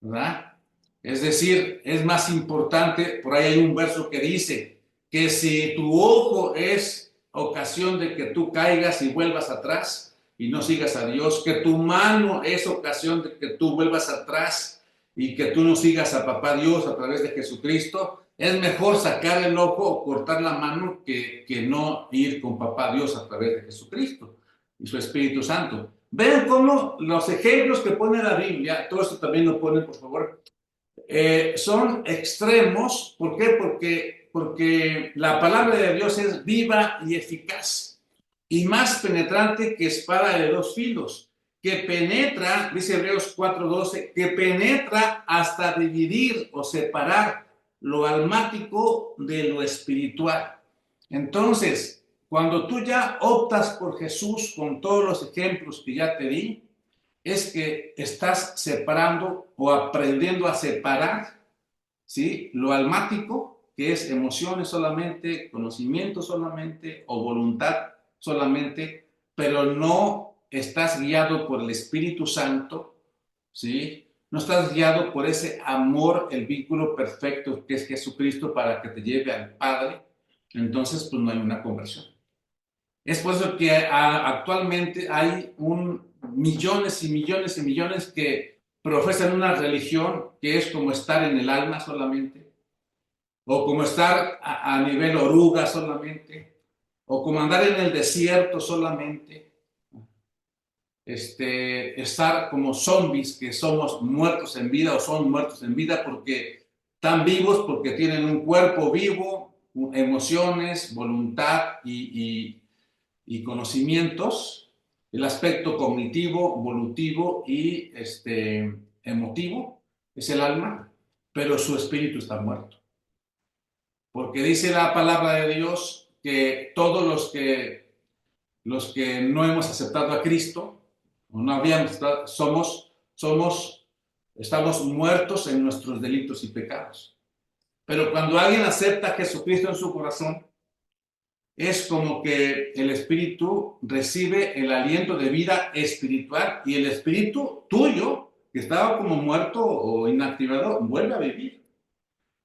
¿verdad? Es decir, es más importante, por ahí hay un verso que dice que si tu ojo es ocasión de que tú caigas y vuelvas atrás y no sigas a Dios, que tu mano es ocasión de que tú vuelvas atrás y que tú no sigas a papá Dios a través de Jesucristo, es mejor sacar el ojo o cortar la mano que no ir con papá Dios a través de Jesucristo y su Espíritu Santo. Vean cómo los ejemplos que pone la Biblia, todo esto también lo ponen, por favor, son extremos. ¿Por qué? Porque la palabra de Dios es viva y eficaz y más penetrante que espada de dos filos, que penetra, dice Hebreos 4:12, que penetra hasta dividir o separar lo almático de lo espiritual. Entonces, cuando tú ya optas por Jesús con todos los ejemplos que ya te di, es que estás separando o aprendiendo a separar, ¿sí?, lo almático, que es emociones solamente, conocimiento solamente o voluntad solamente, pero no estás guiado por el Espíritu Santo, ¿sí? No estás guiado por ese amor, el vínculo perfecto que es Jesucristo para que te lleve al Padre. Entonces, pues no hay una conversión. Es por eso que actualmente hay millones y millones y millones que profesan una religión que es como estar en el alma solamente, o como estar a nivel oruga solamente, o como andar en el desierto solamente, estar como zombies, que somos muertos en vida o son muertos en vida porque están vivos, porque tienen un cuerpo vivo, emociones, voluntad y conocimientos, el aspecto cognitivo, volutivo y emotivo, es el alma, pero su espíritu está muerto. Porque dice la palabra de Dios que todos los que no hemos aceptado a Cristo, o no habíamos, estamos muertos en nuestros delitos y pecados. Pero cuando alguien acepta a Jesucristo en su corazón, es como que el espíritu recibe el aliento de vida espiritual y el espíritu tuyo, que estaba como muerto o inactivado, vuelve a vivir.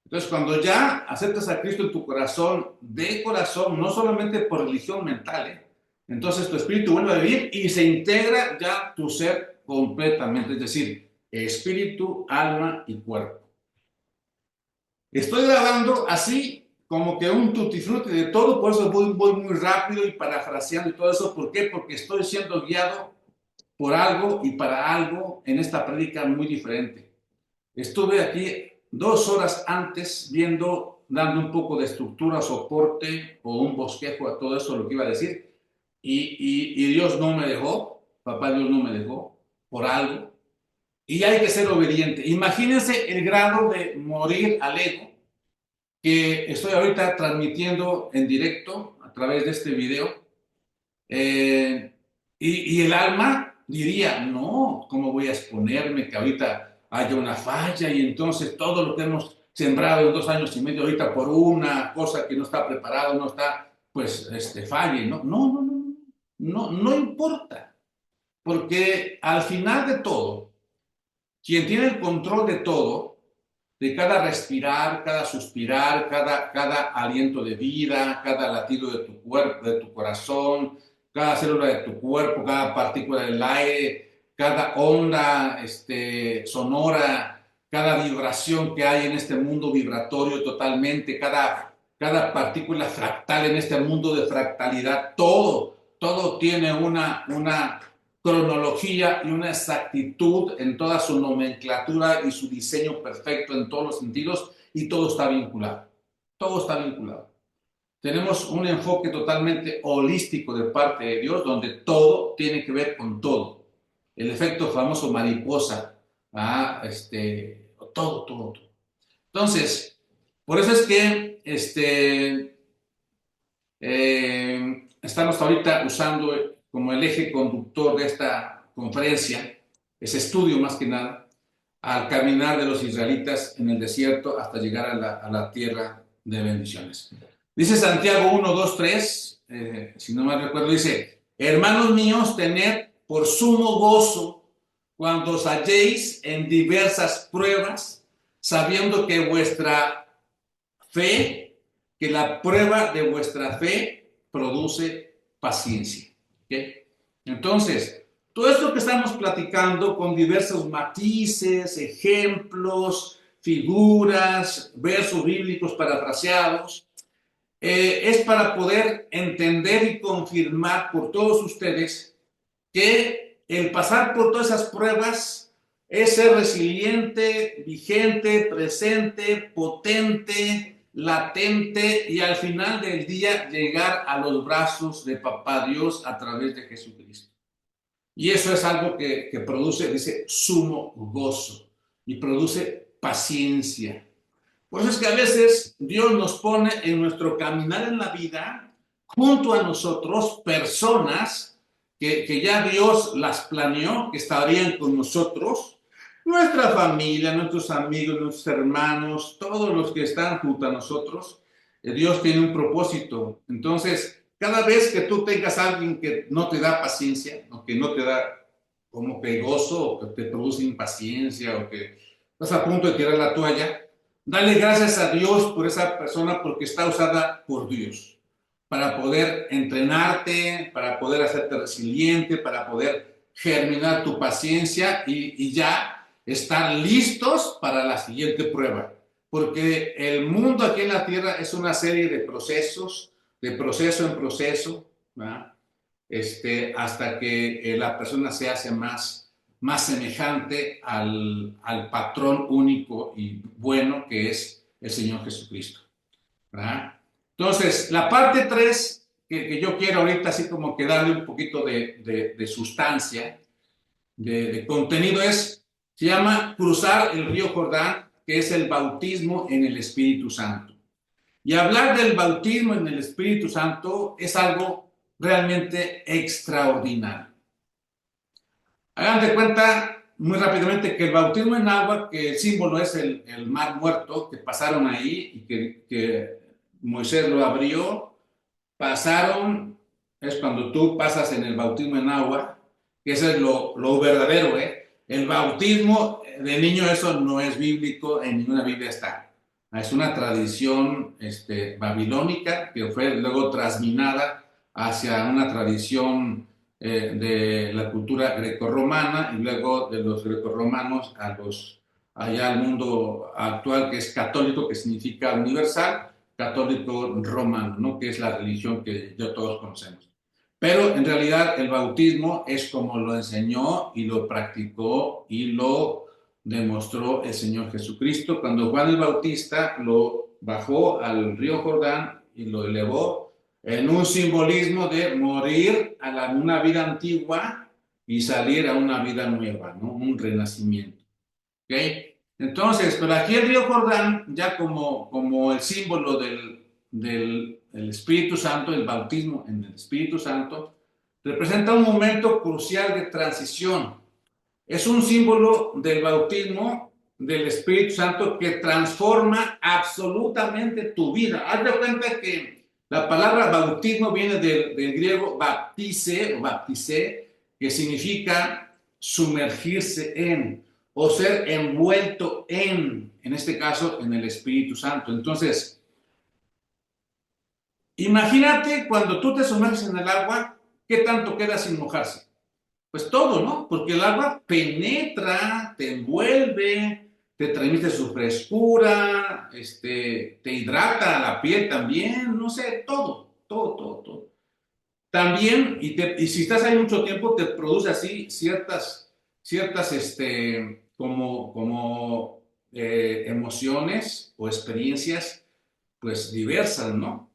Entonces, cuando ya aceptas a Cristo en tu corazón, de corazón, no solamente por religión mental, entonces tu espíritu vuelve a vivir y se integra ya tu ser completamente, es decir, espíritu, alma y cuerpo. Estoy grabando así como que un tutti frutti de todo, por eso voy muy rápido y parafraseando y todo eso. ¿Por qué? Porque estoy siendo guiado por algo y para algo en esta prédica muy diferente. Estuve aquí 2 horas antes dando un poco de estructura, soporte o un bosquejo a todo eso, lo que iba a decir. Y Dios no me dejó, papá Dios no me dejó, por algo. Y hay que ser obediente. Imagínense el grado de morir al ego que estoy ahorita transmitiendo en directo a través de este video. Y el alma diría, no, ¿cómo voy a exponerme que ahorita haya una falla y entonces todo lo que hemos sembrado en 2 años y medio ahorita por una cosa que no está preparado, no está, pues, falle? No, no, no, no, no, no importa, porque al final de todo, quien tiene el control de todo, de cada respirar, cada suspirar, cada aliento de vida, cada latido de tu cuerpo, de tu corazón, cada célula de tu cuerpo, cada partícula del aire, cada onda sonora, cada vibración que hay en este mundo vibratorio totalmente, cada partícula fractal en este mundo de fractalidad, todo tiene una cronología y una exactitud en toda su nomenclatura y su diseño perfecto en todos los sentidos, y todo está vinculado. Todo está vinculado. Tenemos un enfoque totalmente holístico de parte de Dios, donde todo tiene que ver con todo. El efecto famoso mariposa, todo. Entonces, por eso es que estamos ahorita usando como el eje conductor de esta conferencia, ese estudio más que nada, al caminar de los israelitas en el desierto hasta llegar a la tierra de bendiciones. Dice Santiago 1, 2, 3, si no mal recuerdo, dice: hermanos míos, tened por sumo gozo cuando os halléis en diversas pruebas, sabiendo que vuestra fe, que la prueba de vuestra fe produce paciencia. ¿Okay? Entonces, todo esto que estamos platicando con diversos matices, ejemplos, figuras, versos bíblicos parafraseados, es para poder entender y confirmar por todos ustedes que el pasar por todas esas pruebas es ser resiliente, vigente, presente, potente, latente, y al final del día llegar a los brazos de Papá Dios a través de Jesucristo. Y eso es algo que produce, dice, sumo gozo, y produce paciencia. Por eso es que a veces Dios nos pone en nuestro caminar en la vida, junto a nosotros, personas que ya Dios las planeó, que estarían con nosotros, nuestra familia, nuestros amigos, nuestros hermanos, todos los que están junto a nosotros. Dios tiene un propósito. Entonces, cada vez que tú tengas a alguien que no te da paciencia, o que no te da como que gozo, o que te produce impaciencia, o que estás a punto de tirar la toalla, dale gracias a Dios por esa persona, porque está usada por Dios para poder entrenarte, para poder hacerte resiliente, para poder germinar tu paciencia y ya estar listos para la siguiente prueba. Porque el mundo aquí en la tierra es una serie de procesos, de proceso en proceso, ¿verdad? Hasta que la persona se hace más semejante al patrón único y bueno que es el Señor Jesucristo, ¿verdad? Entonces, la parte 3 que yo quiero ahorita así como que darle un poquito de sustancia, de contenido, se llama cruzar el río Jordán, que es el bautismo en el Espíritu Santo. Y hablar del bautismo en el Espíritu Santo es algo realmente extraordinario. Hagan de cuenta muy rápidamente que el bautismo en agua, que el símbolo es el mar muerto, que pasaron ahí y que Moisés lo abrió, pasaron, es cuando tú pasas en el bautismo en agua, que eso es lo verdadero, ¿eh? El bautismo de niño, eso no es bíblico, en ninguna Biblia está. Es una tradición babilónica que fue luego trasminada hacia una tradición de la cultura grecorromana, y luego de los grecorromanos allá al mundo actual, que es católico, que significa universal, católico romano, ¿no? Que es la religión que ya todos conocemos. Pero en realidad el bautismo es como lo enseñó y lo practicó y lo demostró el Señor Jesucristo cuando Juan el Bautista lo bajó al río Jordán y lo elevó en un simbolismo de morir a una vida antigua y salir a una vida nueva, ¿no? Un renacimiento. ¿Ok? Entonces, pero aquí el río Jordán, ya como el símbolo del Espíritu Santo, el bautismo en el Espíritu Santo, representa un momento crucial de transición. Es un símbolo del bautismo del Espíritu Santo que transforma absolutamente tu vida. Haz de cuenta que la palabra bautismo viene del griego baptise o baptisé, que significa sumergirse en o ser envuelto en este caso, en el Espíritu Santo. Entonces, imagínate cuando tú te sumerges en el agua, ¿qué tanto queda sin mojarse? Pues todo, ¿no? Porque el agua penetra, te envuelve, te transmite su frescura, te hidrata la piel también, no sé, todo, todo, todo, todo. También, y si estás ahí mucho tiempo, te produce así ciertas emociones o experiencias, pues diversas, ¿no?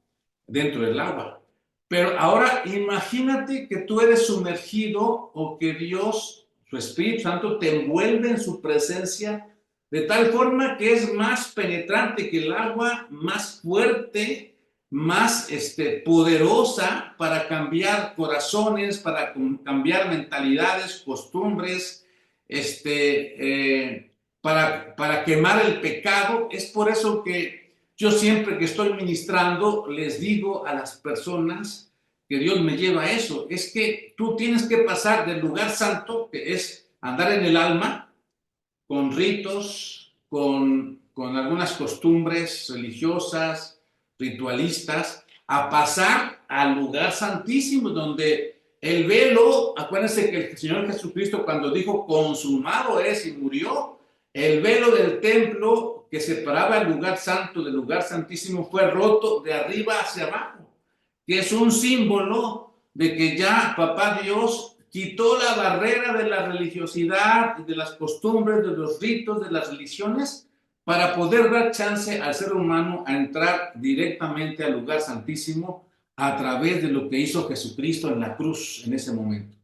Dentro del agua. Pero ahora imagínate que tú eres sumergido o que Dios, su Espíritu Santo, te envuelve en su presencia de tal forma que es más penetrante que el agua, más fuerte, más poderosa para cambiar corazones, para cambiar mentalidades, costumbres, para quemar el pecado. Es por eso que yo siempre que estoy ministrando les digo a las personas que Dios me lleva a eso, es que tú tienes que pasar del lugar santo, que es andar en el alma, con ritos, con algunas costumbres religiosas, ritualistas, a pasar al lugar santísimo, donde el velo, acuérdense que el Señor Jesucristo cuando dijo consumado es y murió, el velo del templo que separaba el lugar santo del lugar santísimo fue roto de arriba hacia abajo, que es un símbolo de que ya Papá Dios quitó la barrera de la religiosidad, de las costumbres, de los ritos, de las religiones, para poder dar chance al ser humano a entrar directamente al lugar santísimo a través de lo que hizo Jesucristo en la cruz en ese momento.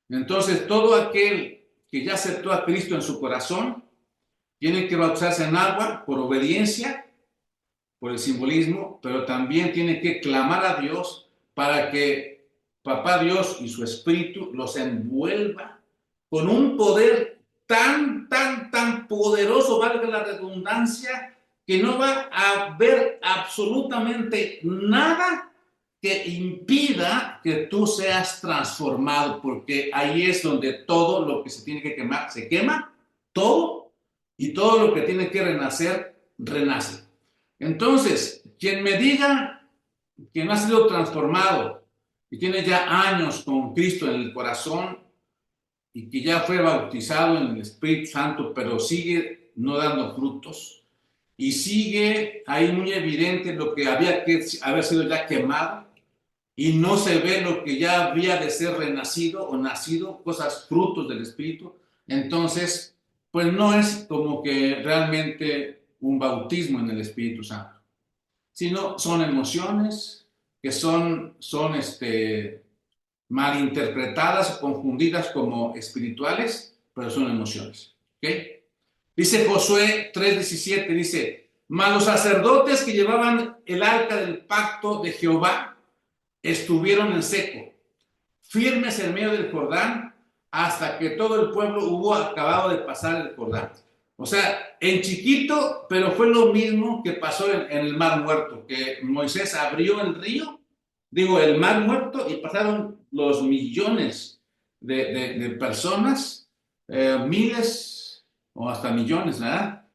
Entonces, todo aquel que ya aceptó a Cristo en su corazón, tiene que bautizarse en agua por obediencia, por el simbolismo, pero también tiene que clamar a Dios para que Papá Dios y su Espíritu los envuelva con un poder tan, tan, tan poderoso, valga la redundancia, que no va a haber absolutamente nada que impida que tú seas transformado, porque ahí es donde todo lo que se tiene que quemar se quema, todo, y todo lo que tiene que renacer, renace. Entonces, quien me diga que no ha sido transformado y tiene ya años con Cristo en el corazón y que ya fue bautizado en el Espíritu Santo, pero sigue no dando frutos y sigue ahí muy evidente lo que había que haber sido ya quemado y no se ve lo que ya había de ser renacido o nacido, cosas, frutos del Espíritu, entonces, pues no es como que realmente un bautismo en el Espíritu Santo, sino son emociones que son malinterpretadas o confundidas como espirituales, pero son emociones. ¿Okay? Dice Josué 3:17, dice, mas los sacerdotes que llevaban el arca del pacto de Jehová estuvieron en seco, firmes en medio del Jordán, hasta que todo el pueblo hubo acabado de pasar el Jordán. O sea, en chiquito, pero fue lo mismo que pasó en el Mar Muerto, que Moisés abrió el río, digo, el Mar Muerto, y pasaron los millones de personas, miles o hasta millones, ¿verdad?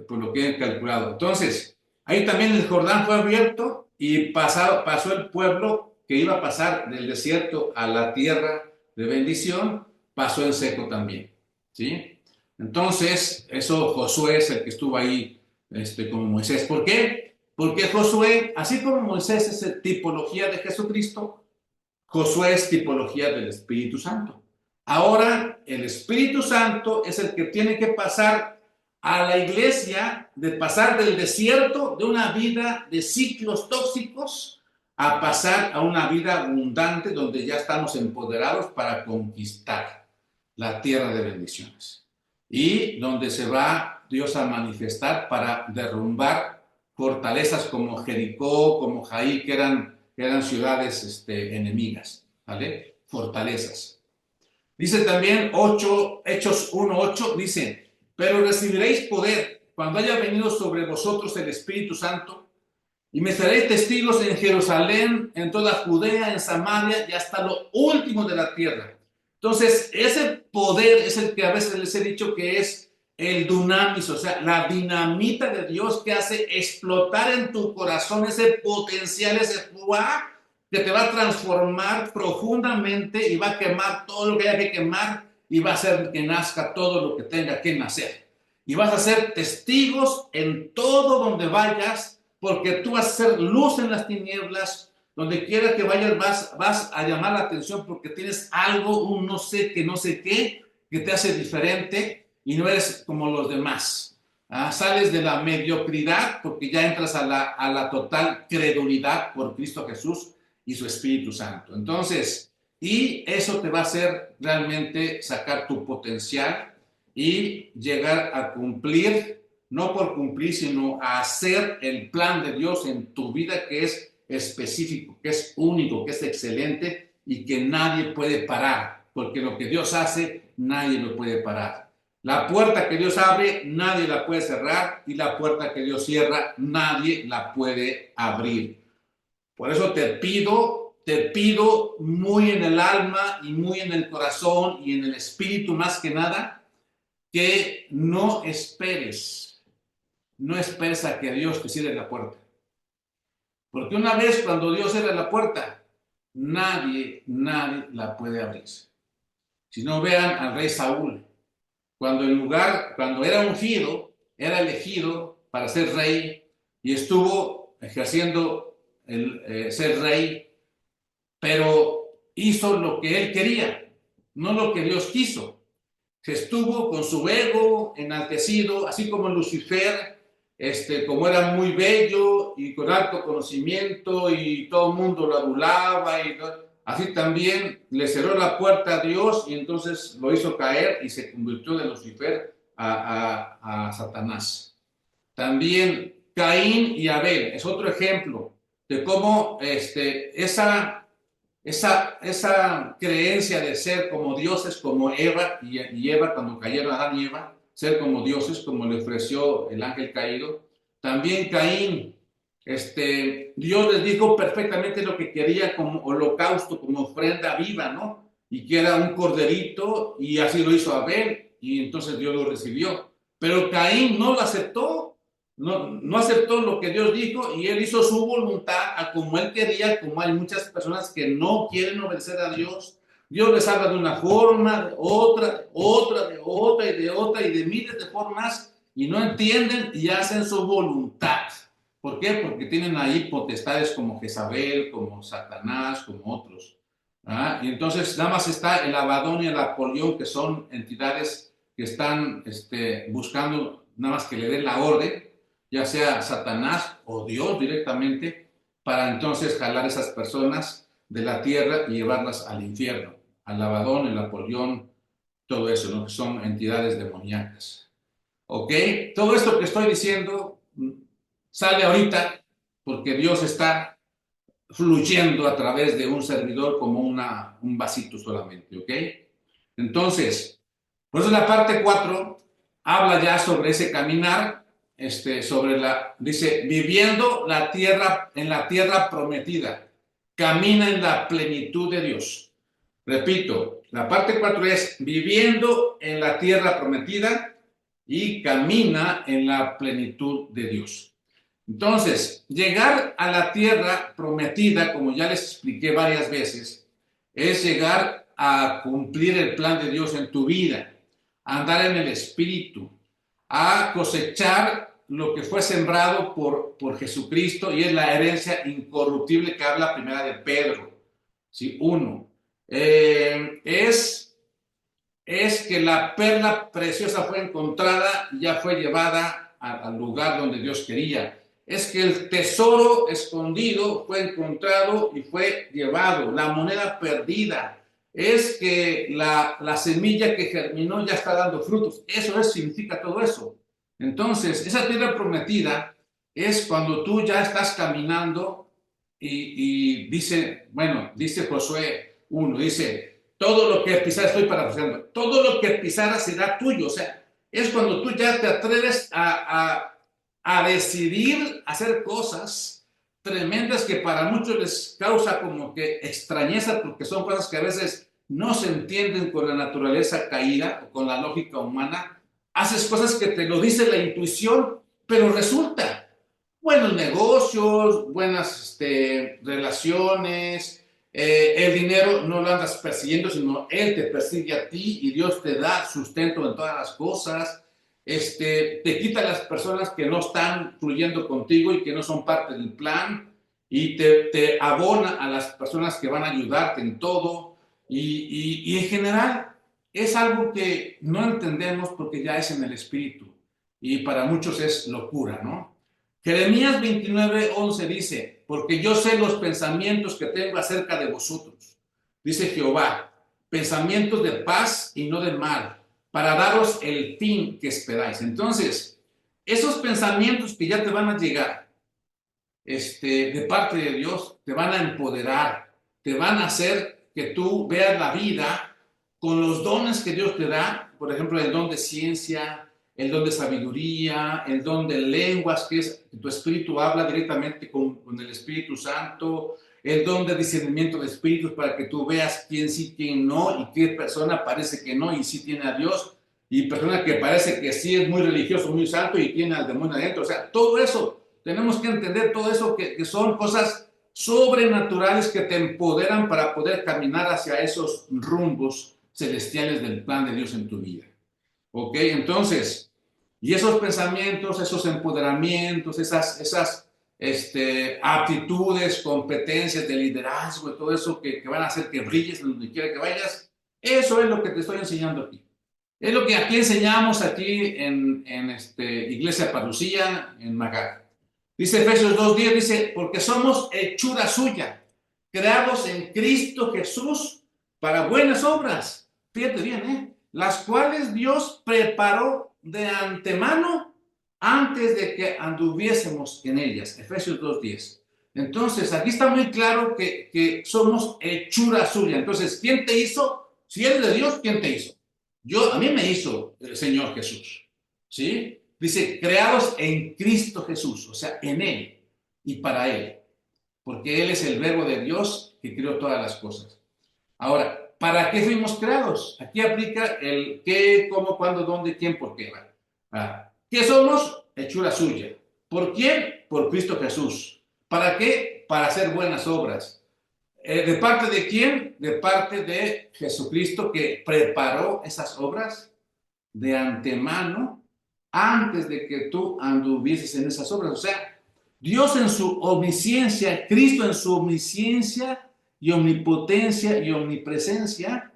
Por lo que he calculado. Entonces, ahí también el Jordán fue abierto y pasó el pueblo que iba a pasar del desierto a la tierra de bendición, pasó en seco también, ¿sí? Entonces, eso Josué es el que estuvo ahí como Moisés. ¿Por qué? Porque Josué, así como Moisés es tipología de Jesucristo, Josué es tipología del Espíritu Santo. Ahora, el Espíritu Santo es el que tiene que pasar a la iglesia, de pasar del desierto, de una vida de ciclos tóxicos, a pasar a una vida abundante donde ya estamos empoderados para conquistar la tierra de bendiciones y donde se va Dios a manifestar para derrumbar fortalezas como Jericó, como Jaí, que eran ciudades enemigas, ¿vale? Fortalezas. Dice también Hechos 1:8, dice, pero recibiréis poder cuando haya venido sobre vosotros el Espíritu Santo y me seréis testigos en Jerusalén, en toda Judea, en Samaria y hasta lo último de la tierra. Entonces, ese poder es el que a veces les he dicho que es el dunamis, o sea, la dinamita de Dios que hace explotar en tu corazón ese potencial, ese fuá que te va a transformar profundamente y va a quemar todo lo que haya que quemar y va a hacer que nazca todo lo que tenga que nacer. y vas a ser testigos en todo donde vayas, porque tú vas a ser luz en las tinieblas. Donde quiera que vayas vas a llamar la atención porque tienes algo, un no sé qué, no sé qué, que te hace diferente y no eres como los demás. Sales de la mediocridad porque ya entras a la total credulidad por Cristo Jesús y su Espíritu Santo. Entonces, y eso te va a hacer realmente sacar tu potencial y llegar a cumplir, no por cumplir, sino a hacer el plan de Dios en tu vida, que es específico, que es único, que es excelente y que nadie puede parar, porque lo que Dios hace, nadie lo puede parar. La puerta que Dios abre, nadie la puede cerrar, y la puerta que Dios cierra, nadie la puede abrir. Por eso te pido muy en el alma y muy en el corazón y en el espíritu más que nada, que no esperes a que Dios te cierre la puerta. Porque una vez cuando Dios cierra la puerta, nadie la puede abrir. Si no, vean al rey Saúl. Cuando era ungido, era elegido para ser rey y estuvo ejerciendo ser rey, pero hizo lo que él quería, no lo que Dios quiso. Se estuvo con su ego enaltecido, así como Lucifer, como era muy bello y con alto conocimiento y todo el mundo lo adulaba, así también le cerró la puerta a Dios y entonces lo hizo caer y se convirtió de Lucifer a Satanás. También Caín y Abel es otro ejemplo de cómo esa creencia de ser como dioses, como Eva y Eva, cuando cayeron Adán y Eva, ser como dioses, como le ofreció el ángel caído. También Caín, Dios les dijo perfectamente lo que quería como holocausto, como ofrenda viva, ¿no? Y que era un corderito, y así lo hizo Abel, y entonces Dios lo recibió. Pero Caín no lo aceptó, no aceptó lo que Dios dijo y él hizo su voluntad a como él quería, como hay muchas personas que no quieren obedecer a Dios. Dios les habla de una forma, de otra, de otra, de otra y de otra y de miles de formas y no entienden y hacen su voluntad. ¿Por qué? Porque tienen ahí potestades como Jezabel, como Satanás, como otros. Y entonces nada más está el Abadón y el Apolión, que son entidades que están buscando nada más que le den la orden, ya sea Satanás o Dios directamente, para entonces jalar esas personas de la tierra y llevarlas al infierno, al Abadón, el Apolión, todo eso, ¿no? Que son entidades demoníacas. ¿Ok? Todo esto que estoy diciendo sale ahorita porque Dios está fluyendo a través de un servidor como un vasito solamente, ¿ok? Entonces, por eso la parte 4 habla ya sobre ese caminar, dice, viviendo en la tierra prometida, camina en la plenitud de Dios. Repito, la parte 4 es viviendo en la tierra prometida y camina en la plenitud de Dios. Entonces, llegar a la tierra prometida, como ya les expliqué varias veces, es llegar a cumplir el plan de Dios en tu vida, a andar en el Espíritu, a cosechar lo que fue sembrado por Jesucristo, y es la herencia incorruptible que habla primera de Pedro. ¿Sí? 1. Es que la perla preciosa fue encontrada y ya fue llevada al lugar donde Dios quería. Es que el tesoro escondido fue encontrado y fue llevado. La moneda perdida. Es que la semilla que germinó ya está dando frutos. Eso significa todo eso. Entonces, esa tierra prometida es cuando tú ya estás caminando y dice Josué 1, dice, todo lo que pisaras, estoy parafraseando, todo lo que pisaras será tuyo. O sea, es cuando tú ya te atreves a decidir hacer cosas tremendas que para muchos les causa como que extrañeza, porque son cosas que a veces no se entienden con la naturaleza caída o con la lógica humana. Haces cosas que te lo dice la intuición, pero resulta buenos negocios, buenas relaciones, el dinero no lo andas persiguiendo, sino él te persigue a ti y Dios te da sustento en todas las cosas. te quita las personas que no están fluyendo contigo y que no son parte del plan, y te abona a las personas que van a ayudarte en todo, y en general es algo que no entendemos porque ya es en el espíritu, y para muchos es locura, ¿no? Jeremías 29:11 dice, porque yo sé los pensamientos que tengo acerca de vosotros, dice Jehová, pensamientos de paz y no de mal, para daros el fin que esperáis. Entonces, esos pensamientos que ya te van a llegar, de parte de Dios, te van a empoderar, te van a hacer que tú veas la vida con los dones que Dios te da, por ejemplo, el don de ciencia, el don de sabiduría, el don de lenguas, que es que tu espíritu habla directamente con el Espíritu Santo, el don de discernimiento de espíritus para que tú veas quién sí, quién no, y qué persona parece que no y sí tiene a Dios, y persona que parece que sí es muy religioso, muy santo y tiene al demonio adentro. O sea, todo eso, tenemos que entender todo eso que son cosas sobrenaturales que te empoderan para poder caminar hacia esos rumbos celestiales del plan de Dios en tu vida. ¿Ok? Entonces, y esos pensamientos, esos empoderamientos, esas aptitudes, competencias de liderazgo y todo eso que van a hacer que brilles donde quiera que vayas, eso es lo que te estoy enseñando aquí. Es lo que aquí enseñamos aquí en Iglesia Parucía, en Magar. Dice Efesios 2:10, dice, porque somos hechura suya, creados en Cristo Jesús para buenas obras. Fíjate bien, las cuales Dios preparó de antemano antes de que anduviésemos en ellas. Efesios 2:10. Entonces, aquí está muy claro que somos hechura suya. Entonces, ¿quién te hizo? Si eres de Dios, ¿quién te hizo? A mí me hizo el Señor Jesús. ¿Sí? Dice, creados en Cristo Jesús, o sea, en Él y para Él. Porque Él es el verbo de Dios que creó todas las cosas. Ahora, ¿para qué fuimos creados? Aquí aplica el qué, cómo, cuándo, dónde, quién, por qué. ¿Qué somos? Hechura suya. ¿Por quién? Por Cristo Jesús. ¿Para qué? Para hacer buenas obras. ¿De parte de quién? De parte de Jesucristo, que preparó esas obras de antemano antes de que tú anduvieses en esas obras. O sea, Dios en su omnisciencia, Cristo en su omnisciencia y omnipotencia y omnipresencia,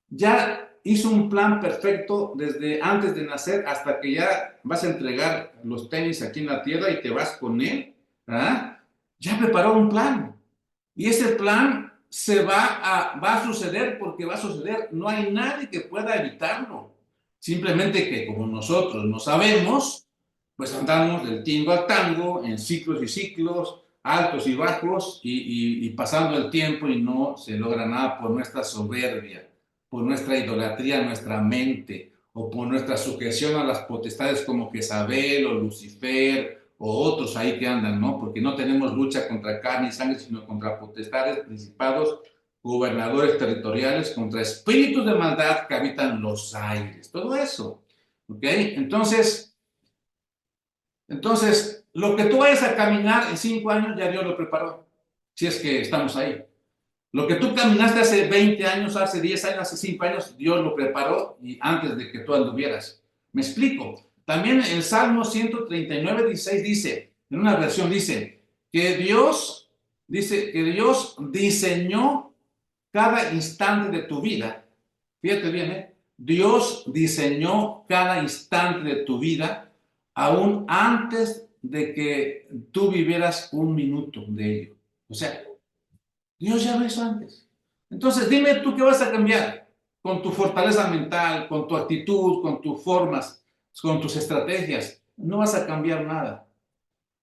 ya hizo un plan perfecto desde antes de nacer hasta que ya vas a entregar los tenis aquí en la tierra y te vas con Él. ¿Ah? Ya preparó un plan. Y ese plan va a suceder porque va a suceder. No hay nadie que pueda evitarlo. Simplemente que como nosotros no sabemos, pues andamos del tingo al tango, en ciclos y ciclos, altos y bajos, y pasando el tiempo y no se logra nada por nuestra soberbia, por nuestra idolatría a nuestra mente, o por nuestra sujeción a las potestades como Jezabel o Lucifer o otros ahí que andan, ¿no? Porque no tenemos lucha contra carne y sangre, sino contra potestades, principados, gobernadores territoriales, contra espíritus de maldad que habitan los aires. Todo eso, ¿ok? Entonces, lo que tú vayas a caminar en 5 años, ya Dios lo preparó, si es que estamos ahí. Lo que tú caminaste hace 20 años, hace 10 años, hace 5 años, Dios lo preparó y antes de que tú anduvieras. ¿Me explico? También el Salmo 139:16 dice, en una versión dice que Dios diseñó cada instante de tu vida. Fíjate bien, Dios diseñó cada instante de tu vida aún antes de que tú vivieras un minuto de ello. O sea, Dios ya lo hizo antes. Entonces, dime tú qué vas a cambiar con tu fortaleza mental, con tu actitud, con tus formas, con tus estrategias. No vas a cambiar nada.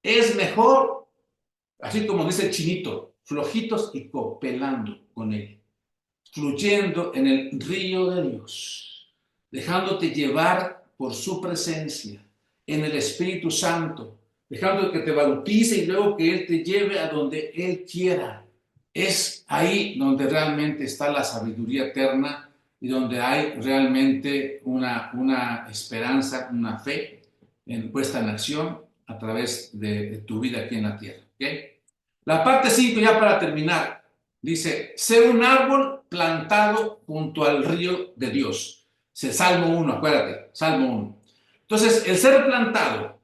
Es mejor, así como dice el chinito, flojitos y cooperando con él, fluyendo en el río de Dios, dejándote llevar por su presencia en el Espíritu Santo, dejando que te bautice y luego que Él te lleve a donde Él quiera. Es ahí donde realmente está la sabiduría eterna y donde hay realmente una esperanza, una fe puesta en acción a través de tu vida aquí en la tierra. ¿Okay? La parte 5, ya para terminar, dice, sé un árbol plantado junto al río de Dios. Salmo 1, acuérdate, Salmo 1. Entonces, el ser plantado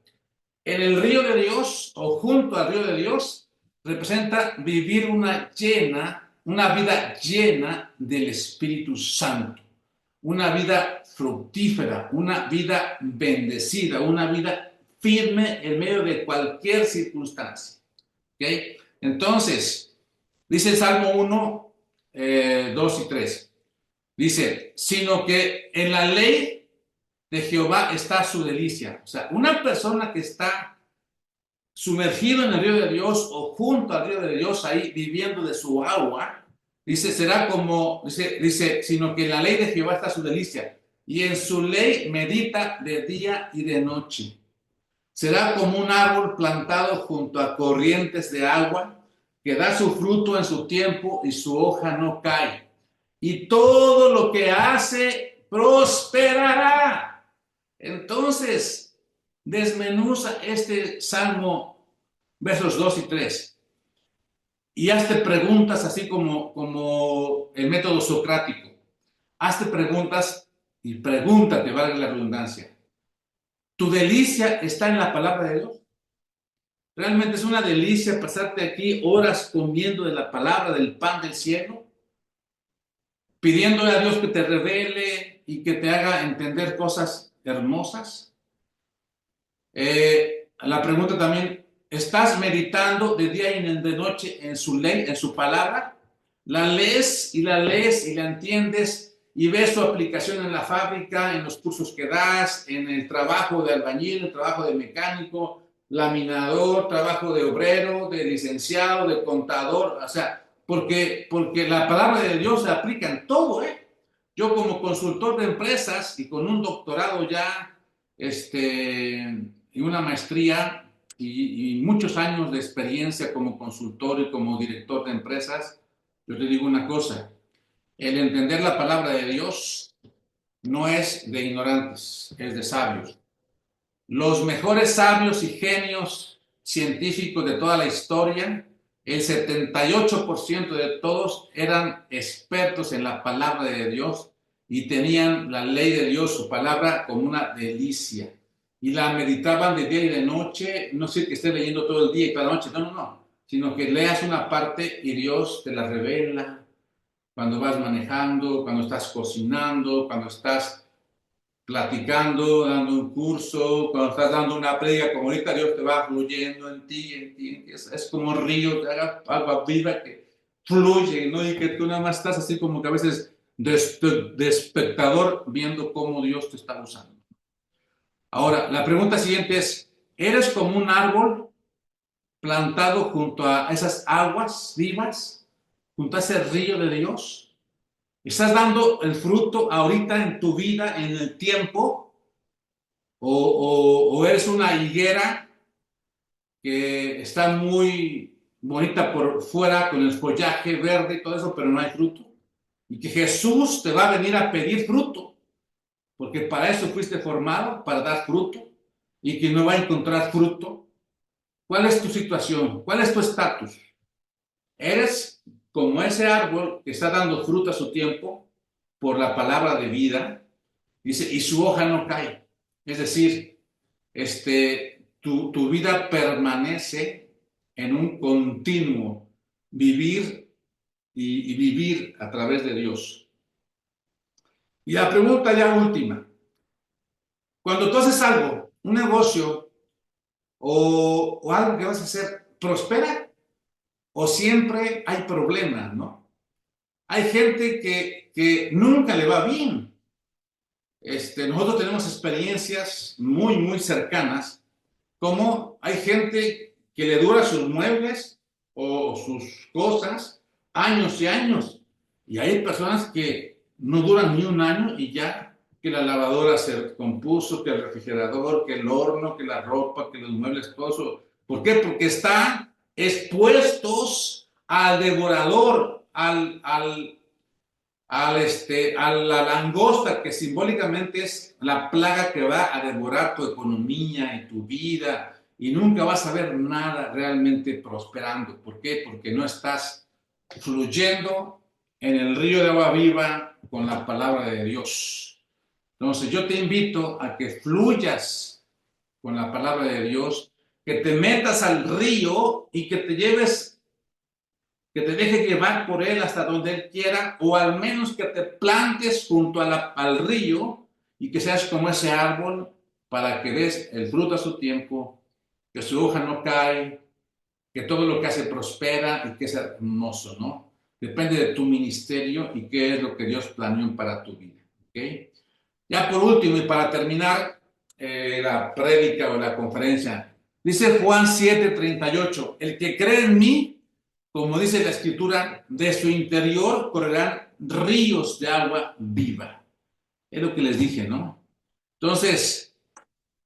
en el río de Dios o junto al río de Dios representa vivir una vida llena del Espíritu Santo, una vida fructífera, una vida bendecida, una vida firme en medio de cualquier circunstancia. ¿Okay? Entonces, dice el Salmo 1, 2 y 3. Dice, sino que en la ley de Jehová está su delicia. O sea, una persona que está sumergido en el río de Dios o junto al río de Dios, ahí viviendo de su agua, dice, será como, dice, sino que en la ley de Jehová está su delicia, y en su ley medita de día y de noche. Será como un árbol plantado junto a corrientes de agua, que da su fruto en su tiempo y su hoja no cae. Y todo lo que hace prosperará. Entonces, desmenuza este salmo, versos 2 y 3. Y hazte preguntas así como el método socrático. Hazte preguntas y pregúntate, valga la redundancia. ¿Tu delicia está en la palabra de Dios? Realmente es una delicia pasarte aquí horas comiendo de la palabra, del pan del cielo, pidiéndole a Dios que te revele y que te haga entender cosas hermosas. La pregunta también, ¿estás meditando de día y de noche en su ley, en su palabra? La lees y la entiendes y ves su aplicación en la fábrica, en los cursos que das, en el trabajo de albañil, el trabajo de mecánico, laminador, trabajo de obrero, de licenciado, de contador, o sea, porque la palabra de Dios se aplica en todo, ¿eh? Yo como consultor de empresas y con un doctorado ya, y una maestría y muchos años de experiencia como consultor y como director de empresas, yo te digo una cosa, el entender la palabra de Dios no es de ignorantes, es de sabios. Los mejores sabios y genios científicos de toda la historia, el 78% de todos eran expertos en la palabra de Dios y tenían la ley de Dios, su palabra, como una delicia. Y la meditaban de día y de noche, no sé que estés leyendo todo el día y toda la noche, no, sino que leas una parte y Dios te la revela cuando vas manejando, cuando estás cocinando, cuando estás platicando, dando un curso, cuando estás dando una prédica, como ahorita Dios te va fluyendo en ti, es como un río, te haga agua viva que fluye, ¿no? Y que tú nada más estás así como que a veces de espectador viendo cómo Dios te está usando. Ahora, la pregunta siguiente es, ¿eres como un árbol plantado junto a esas aguas vivas, junto a ese río de Dios? ¿Estás dando el fruto ahorita en tu vida, en el tiempo? O eres una higuera que está muy bonita por fuera con el follaje verde y todo eso, pero no hay fruto. Y que Jesús te va a venir a pedir fruto, porque para eso fuiste formado, para dar fruto, y que no va a encontrar fruto. ¿Cuál es tu situación? ¿Cuál es tu estatus? ¿Eres como ese árbol que está dando fruto a su tiempo por la palabra de vida? Dice, y su hoja no cae. Es decir, tu vida permanece en un continuo vivir y vivir a través de Dios. Y la pregunta ya última, cuando tú haces algo, un negocio o algo que vas a hacer, ¿prospera o siempre hay problemas, no? Hay gente que nunca le va bien. Nosotros tenemos experiencias muy cercanas, como hay gente que le dura sus muebles o sus cosas años y años. Y hay personas que no duran ni un año y ya que la lavadora se compuso, que el refrigerador, que el horno, que la ropa, que los muebles, todo eso. ¿Por qué? Porque están expuestos al devorador, a la langosta, que simbólicamente es la plaga que va a devorar tu economía y tu vida, y nunca vas a ver nada realmente prosperando. ¿Por qué? Porque no estás fluyendo en el río de agua viva con la palabra de Dios. Entonces yo te invito a que fluyas con la palabra de Dios, que te metas al río y que te lleves, que te deje llevar por él hasta donde él quiera, o al menos que te plantes junto al río y que seas como ese árbol para que des el fruto a su tiempo, que su hoja no cae, que todo lo que hace prospera y que es hermoso, ¿no? Depende de tu ministerio y qué es lo que Dios planeó para tu vida, ¿ok? Ya por último y para terminar la prédica o la conferencia, dice Juan 7:38, el que cree en mí, como dice la escritura, de su interior correrán ríos de agua viva. Es lo que les dije, ¿no? Entonces,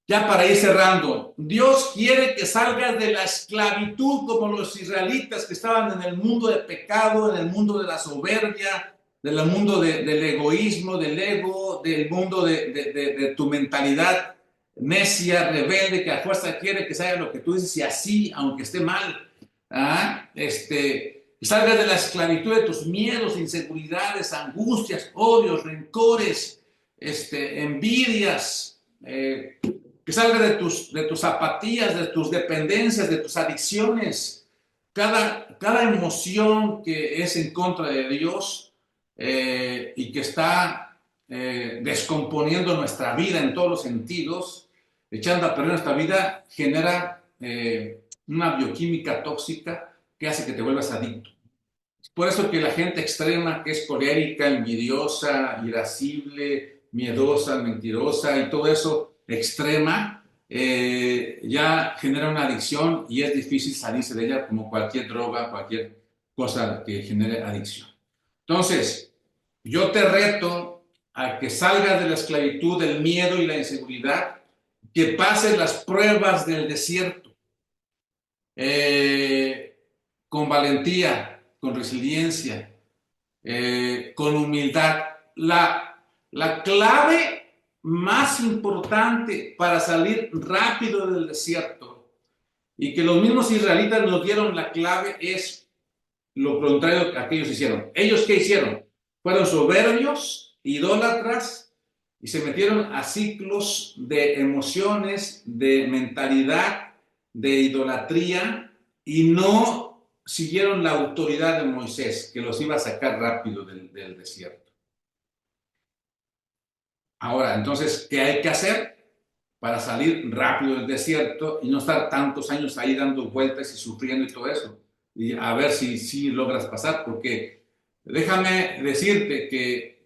ya para ir cerrando, Dios quiere que salgas de la esclavitud como los israelitas que estaban en el mundo de pecado, en el mundo de la soberbia, del mundo del egoísmo, del ego, del mundo de tu mentalidad necia, rebelde, que a fuerza quiere que se haga lo que tú dices y así, aunque esté mal. Salgas de la esclavitud de tus miedos, inseguridades, angustias, odios, rencores, envidias, que salga de tus apatías, de tus dependencias, de tus adicciones, cada emoción que es en contra de Dios y que está descomponiendo nuestra vida en todos los sentidos, echando a perder nuestra vida, genera una bioquímica tóxica que hace que te vuelvas adicto. Por eso que la gente extrema, que es colérica, envidiosa, irascible, miedosa, mentirosa y todo eso extrema, ya genera una adicción y es difícil salirse de ella como cualquier droga, cualquier cosa que genere adicción. Entonces, yo te reto a que salgas de la esclavitud, del miedo y la inseguridad, que pases las pruebas del desierto con valentía, con resiliencia, con humildad. La clave más importante para salir rápido del desierto y que los mismos israelitas nos dieron la clave es lo contrario que ellos hicieron. ¿Ellos qué hicieron? Fueron soberbios, idólatras y se metieron a ciclos de emociones, de mentalidad, de idolatría y no siguieron la autoridad de Moisés, que los iba a sacar rápido del desierto. Ahora, entonces, ¿qué hay que hacer para salir rápido del desierto y no estar tantos años ahí dando vueltas y sufriendo y todo eso? Y a ver si logras pasar, porque déjame decirte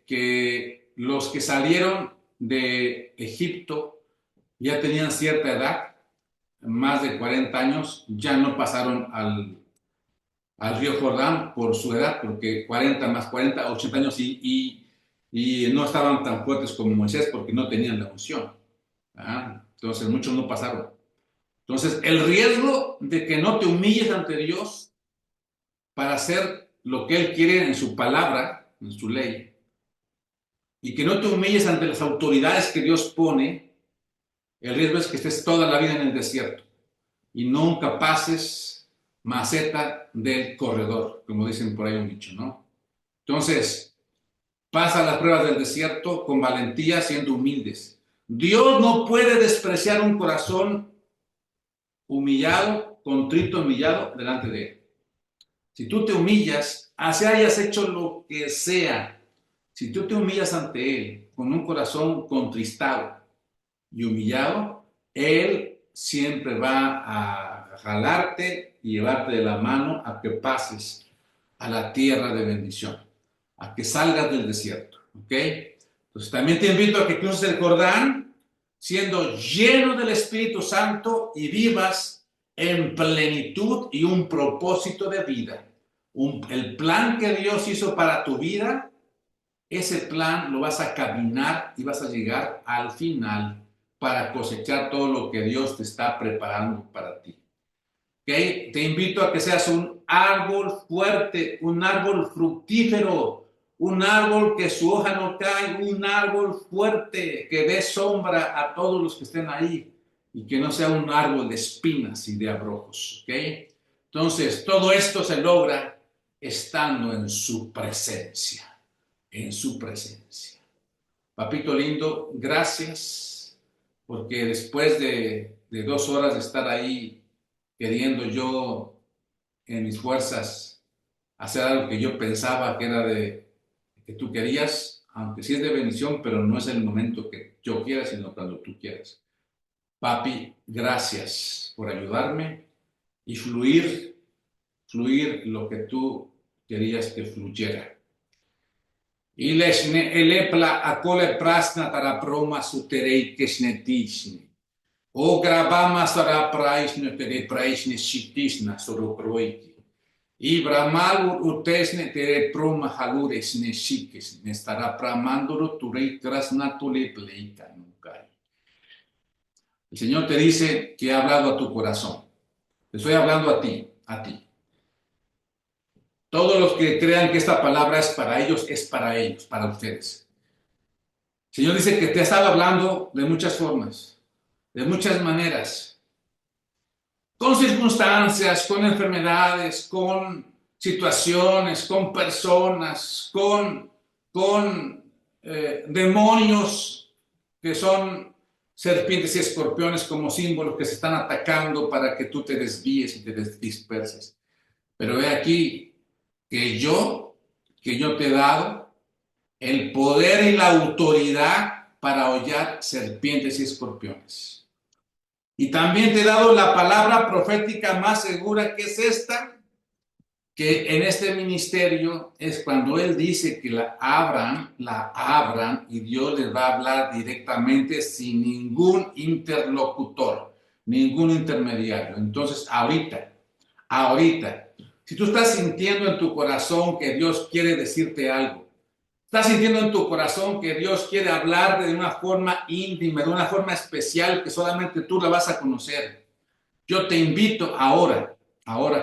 que los que salieron de Egipto ya tenían cierta edad, más de 40 años, ya no pasaron al río Jordán por su edad, porque 40 más 40, 80 años y no estaban tan fuertes como Moisés porque no tenían la unción. Entonces muchos no pasaron. Entonces el riesgo de que no te humilles ante Dios para hacer lo que Él quiere en su palabra, en su ley, y que no te humilles ante las autoridades que Dios pone, el riesgo es que estés toda la vida en el desierto y nunca pases maceta del corredor, como dicen por ahí un dicho, ¿no? Entonces, pasa las pruebas del desierto con valentía, siendo humildes. Dios no puede despreciar un corazón humillado, contrito, humillado delante de Él. Si tú te humillas, así hayas hecho lo que sea, si tú te humillas ante Él con un corazón contristado y humillado, Él siempre va a jalarte y llevarte de la mano a que pases a la tierra de bendición, a que salgas del desierto, ¿ok? Entonces también te invito a que cruces el Jordán siendo lleno del Espíritu Santo y vivas en plenitud y un propósito de vida. El plan que Dios hizo para tu vida, ese plan lo vas a caminar y vas a llegar al final para cosechar todo lo que Dios te está preparando para ti. ¿Okay? Te invito a que seas un árbol fuerte, un árbol fructífero, un árbol que su hoja no cae, un árbol fuerte que dé sombra a todos los que estén ahí y que no sea un árbol de espinas y de abrojos. ¿Okay? Entonces, todo esto se logra estando en su presencia, en su presencia. Papito lindo, gracias, porque después de 2 horas de estar ahí queriendo yo en mis fuerzas hacer algo que yo pensaba que era de que tú querías, aunque sí es de bendición, pero no es el momento que yo quiera, sino cuando tú quieras. Papi, gracias por ayudarme y fluir lo que tú querías que fluyera. Ileshne elepla akole prasna tara proma suterei kesnetishne. O grabama sara praishne tere praishne shitishna sorokroiki. Ibramalur utesne tere proma haluresne shikes. Ne estará pramandoro turei krasna tule pleika nukai. El Señor te dice que ha hablado a tu corazón. Te estoy hablando a ti, a ti. Todos los que crean que esta palabra es para ellos, para ustedes. El Señor dice que te ha estado hablando de muchas formas, de muchas maneras, con circunstancias, con enfermedades, con situaciones, con personas, con demonios que son serpientes y escorpiones como símbolos que se están atacando para que tú te desvíes y te disperses. Pero ve aquí que yo te he dado el poder y la autoridad para hollar serpientes y escorpiones. Y también te he dado la palabra profética más segura, que es esta, que en este ministerio es cuando Él dice que la abran y Dios les va a hablar directamente sin ningún interlocutor, ningún intermediario. Entonces, ahorita, si tú estás sintiendo en tu corazón que Dios quiere decirte algo, estás sintiendo en tu corazón que Dios quiere hablar de una forma íntima, de una forma especial que solamente tú la vas a conocer. Yo te invito ahora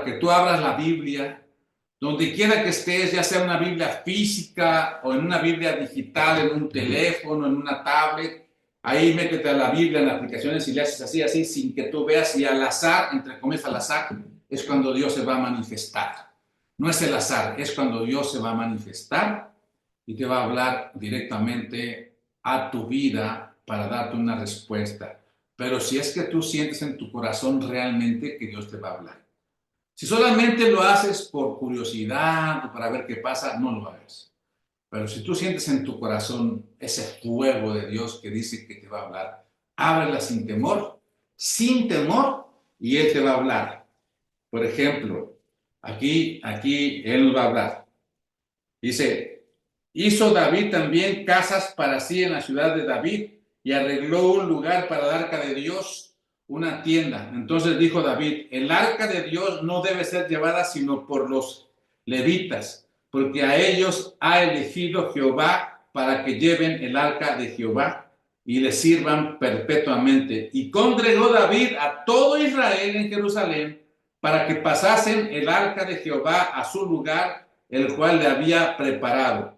que tú abras la Biblia, donde quiera que estés, ya sea una Biblia física o en una Biblia digital, en un teléfono, en una tablet. Ahí métete a la Biblia en aplicaciones y le haces así, sin que tú veas, y al azar, entre comillas al azar, es cuando Dios se va a manifestar. No es el azar, es cuando Dios se va a manifestar y te va a hablar directamente a tu vida para darte una respuesta. Pero si es que tú sientes en tu corazón realmente que Dios te va a hablar. Si solamente lo haces por curiosidad o para ver qué pasa, no lo hagas. Pero si tú sientes en tu corazón ese fuego de Dios que dice que te va a hablar, ábrela sin temor, y Él te va a hablar. Por ejemplo, aquí Él nos va a hablar. Dice, hizo David también casas para sí en la ciudad de David y arregló un lugar para el arca de Dios, una tienda. Entonces dijo David, el arca de Dios no debe ser llevada sino por los levitas, porque a ellos ha elegido Jehová para que lleven el arca de Jehová y le sirvan perpetuamente. Y congregó David a todo Israel en Jerusalén para que pasasen el arca de Jehová a su lugar, el cual le había preparado.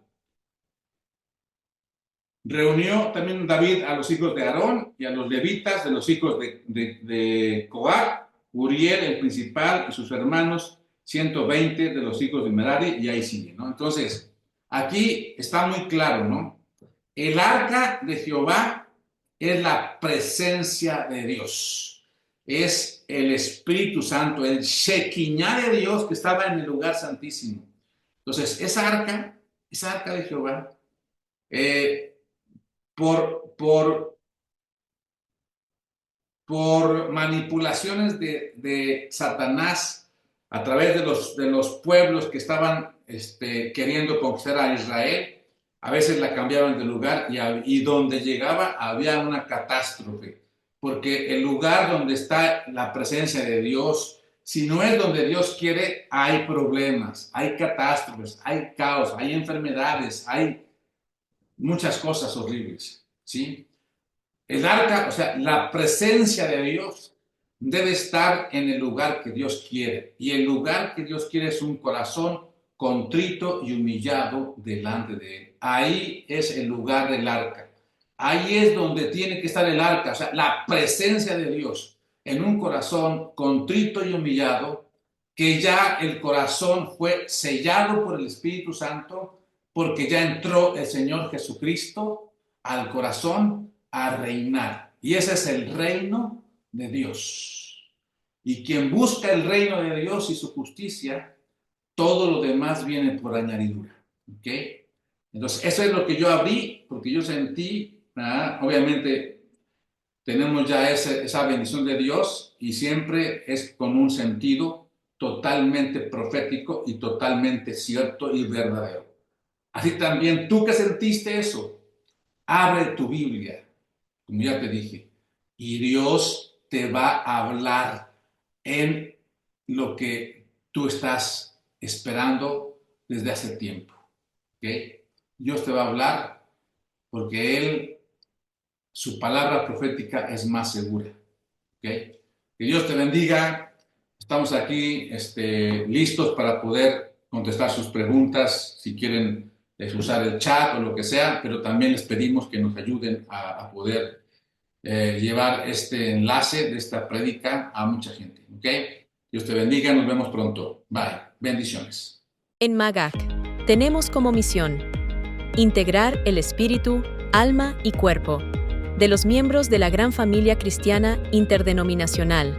Reunió también David a los hijos de Aarón y a los levitas de los hijos de Coat, Uriel el principal y sus hermanos, 120 de los hijos de Merari, y ahí sigue, ¿no? Entonces, aquí está muy claro, ¿no? El arca de Jehová es la presencia de Dios, es el Espíritu Santo, el Shekinah de Dios que estaba en el lugar santísimo. Entonces, esa arca de Jehová, por manipulaciones de Satanás a través de los pueblos que estaban queriendo conquistar a Israel, a veces la cambiaban de lugar y donde llegaba había una catástrofe, porque el lugar donde está la presencia de Dios, si no es donde Dios quiere, hay problemas, hay catástrofes, hay caos, hay enfermedades, hay muchas cosas horribles, ¿sí? El arca, o sea, la presencia de Dios debe estar en el lugar que Dios quiere. Y el lugar que Dios quiere es un corazón contrito y humillado delante de Él. Ahí es el lugar del arca. Ahí es donde tiene que estar el arca, o sea, la presencia de Dios en un corazón contrito y humillado, que ya el corazón fue sellado por el Espíritu Santo, porque ya entró el Señor Jesucristo al corazón a reinar. Y ese es el reino de Dios. Y quien busca el reino de Dios y su justicia, todo lo demás viene por añadidura. ¿Ok? Entonces, eso es lo que yo abrí, porque yo sentí, obviamente, tenemos ya esa bendición de Dios y siempre es con un sentido totalmente profético y totalmente cierto y verdadero. Así también, tú que sentiste eso, abre tu Biblia, como ya te dije, y Dios te va a hablar en lo que tú estás esperando desde hace tiempo. ¿Okay? Dios te va a hablar porque su palabra profética es más segura. ¿Okay? Que Dios te bendiga. Estamos aquí listos para poder contestar sus preguntas, si quieren usar el chat o lo que sea, pero también les pedimos que nos ayuden a poder llevar este enlace de esta prédica a mucha gente. ¿Okay? Dios te bendiga, nos vemos pronto. Bye. Bendiciones. En MAGAC tenemos como misión integrar el espíritu, alma y cuerpo de los miembros de la gran familia cristiana interdenominacional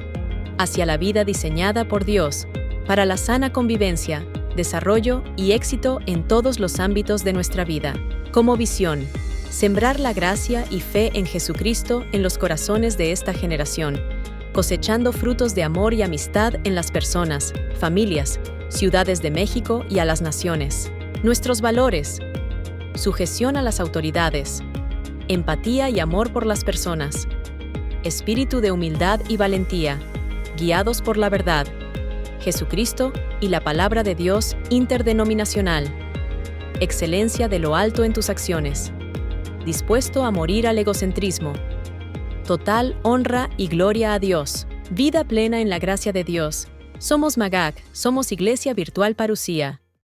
hacia la vida diseñada por Dios para la sana convivencia, desarrollo y éxito en todos los ámbitos de nuestra vida. Como visión, sembrar la gracia y fe en Jesucristo en los corazones de esta generación, cosechando frutos de amor y amistad en las personas, familias, ciudades de México y a las naciones. Nuestros valores: sujeción a las autoridades, empatía y amor por las personas, espíritu de humildad y valentía, guiados por la verdad, Jesucristo y la palabra de Dios interdenominacional, excelencia de lo alto en tus acciones, dispuesto a morir al egocentrismo, total honra y gloria a Dios, vida plena en la gracia de Dios. Somos MAGAC, somos Iglesia Virtual Parousia.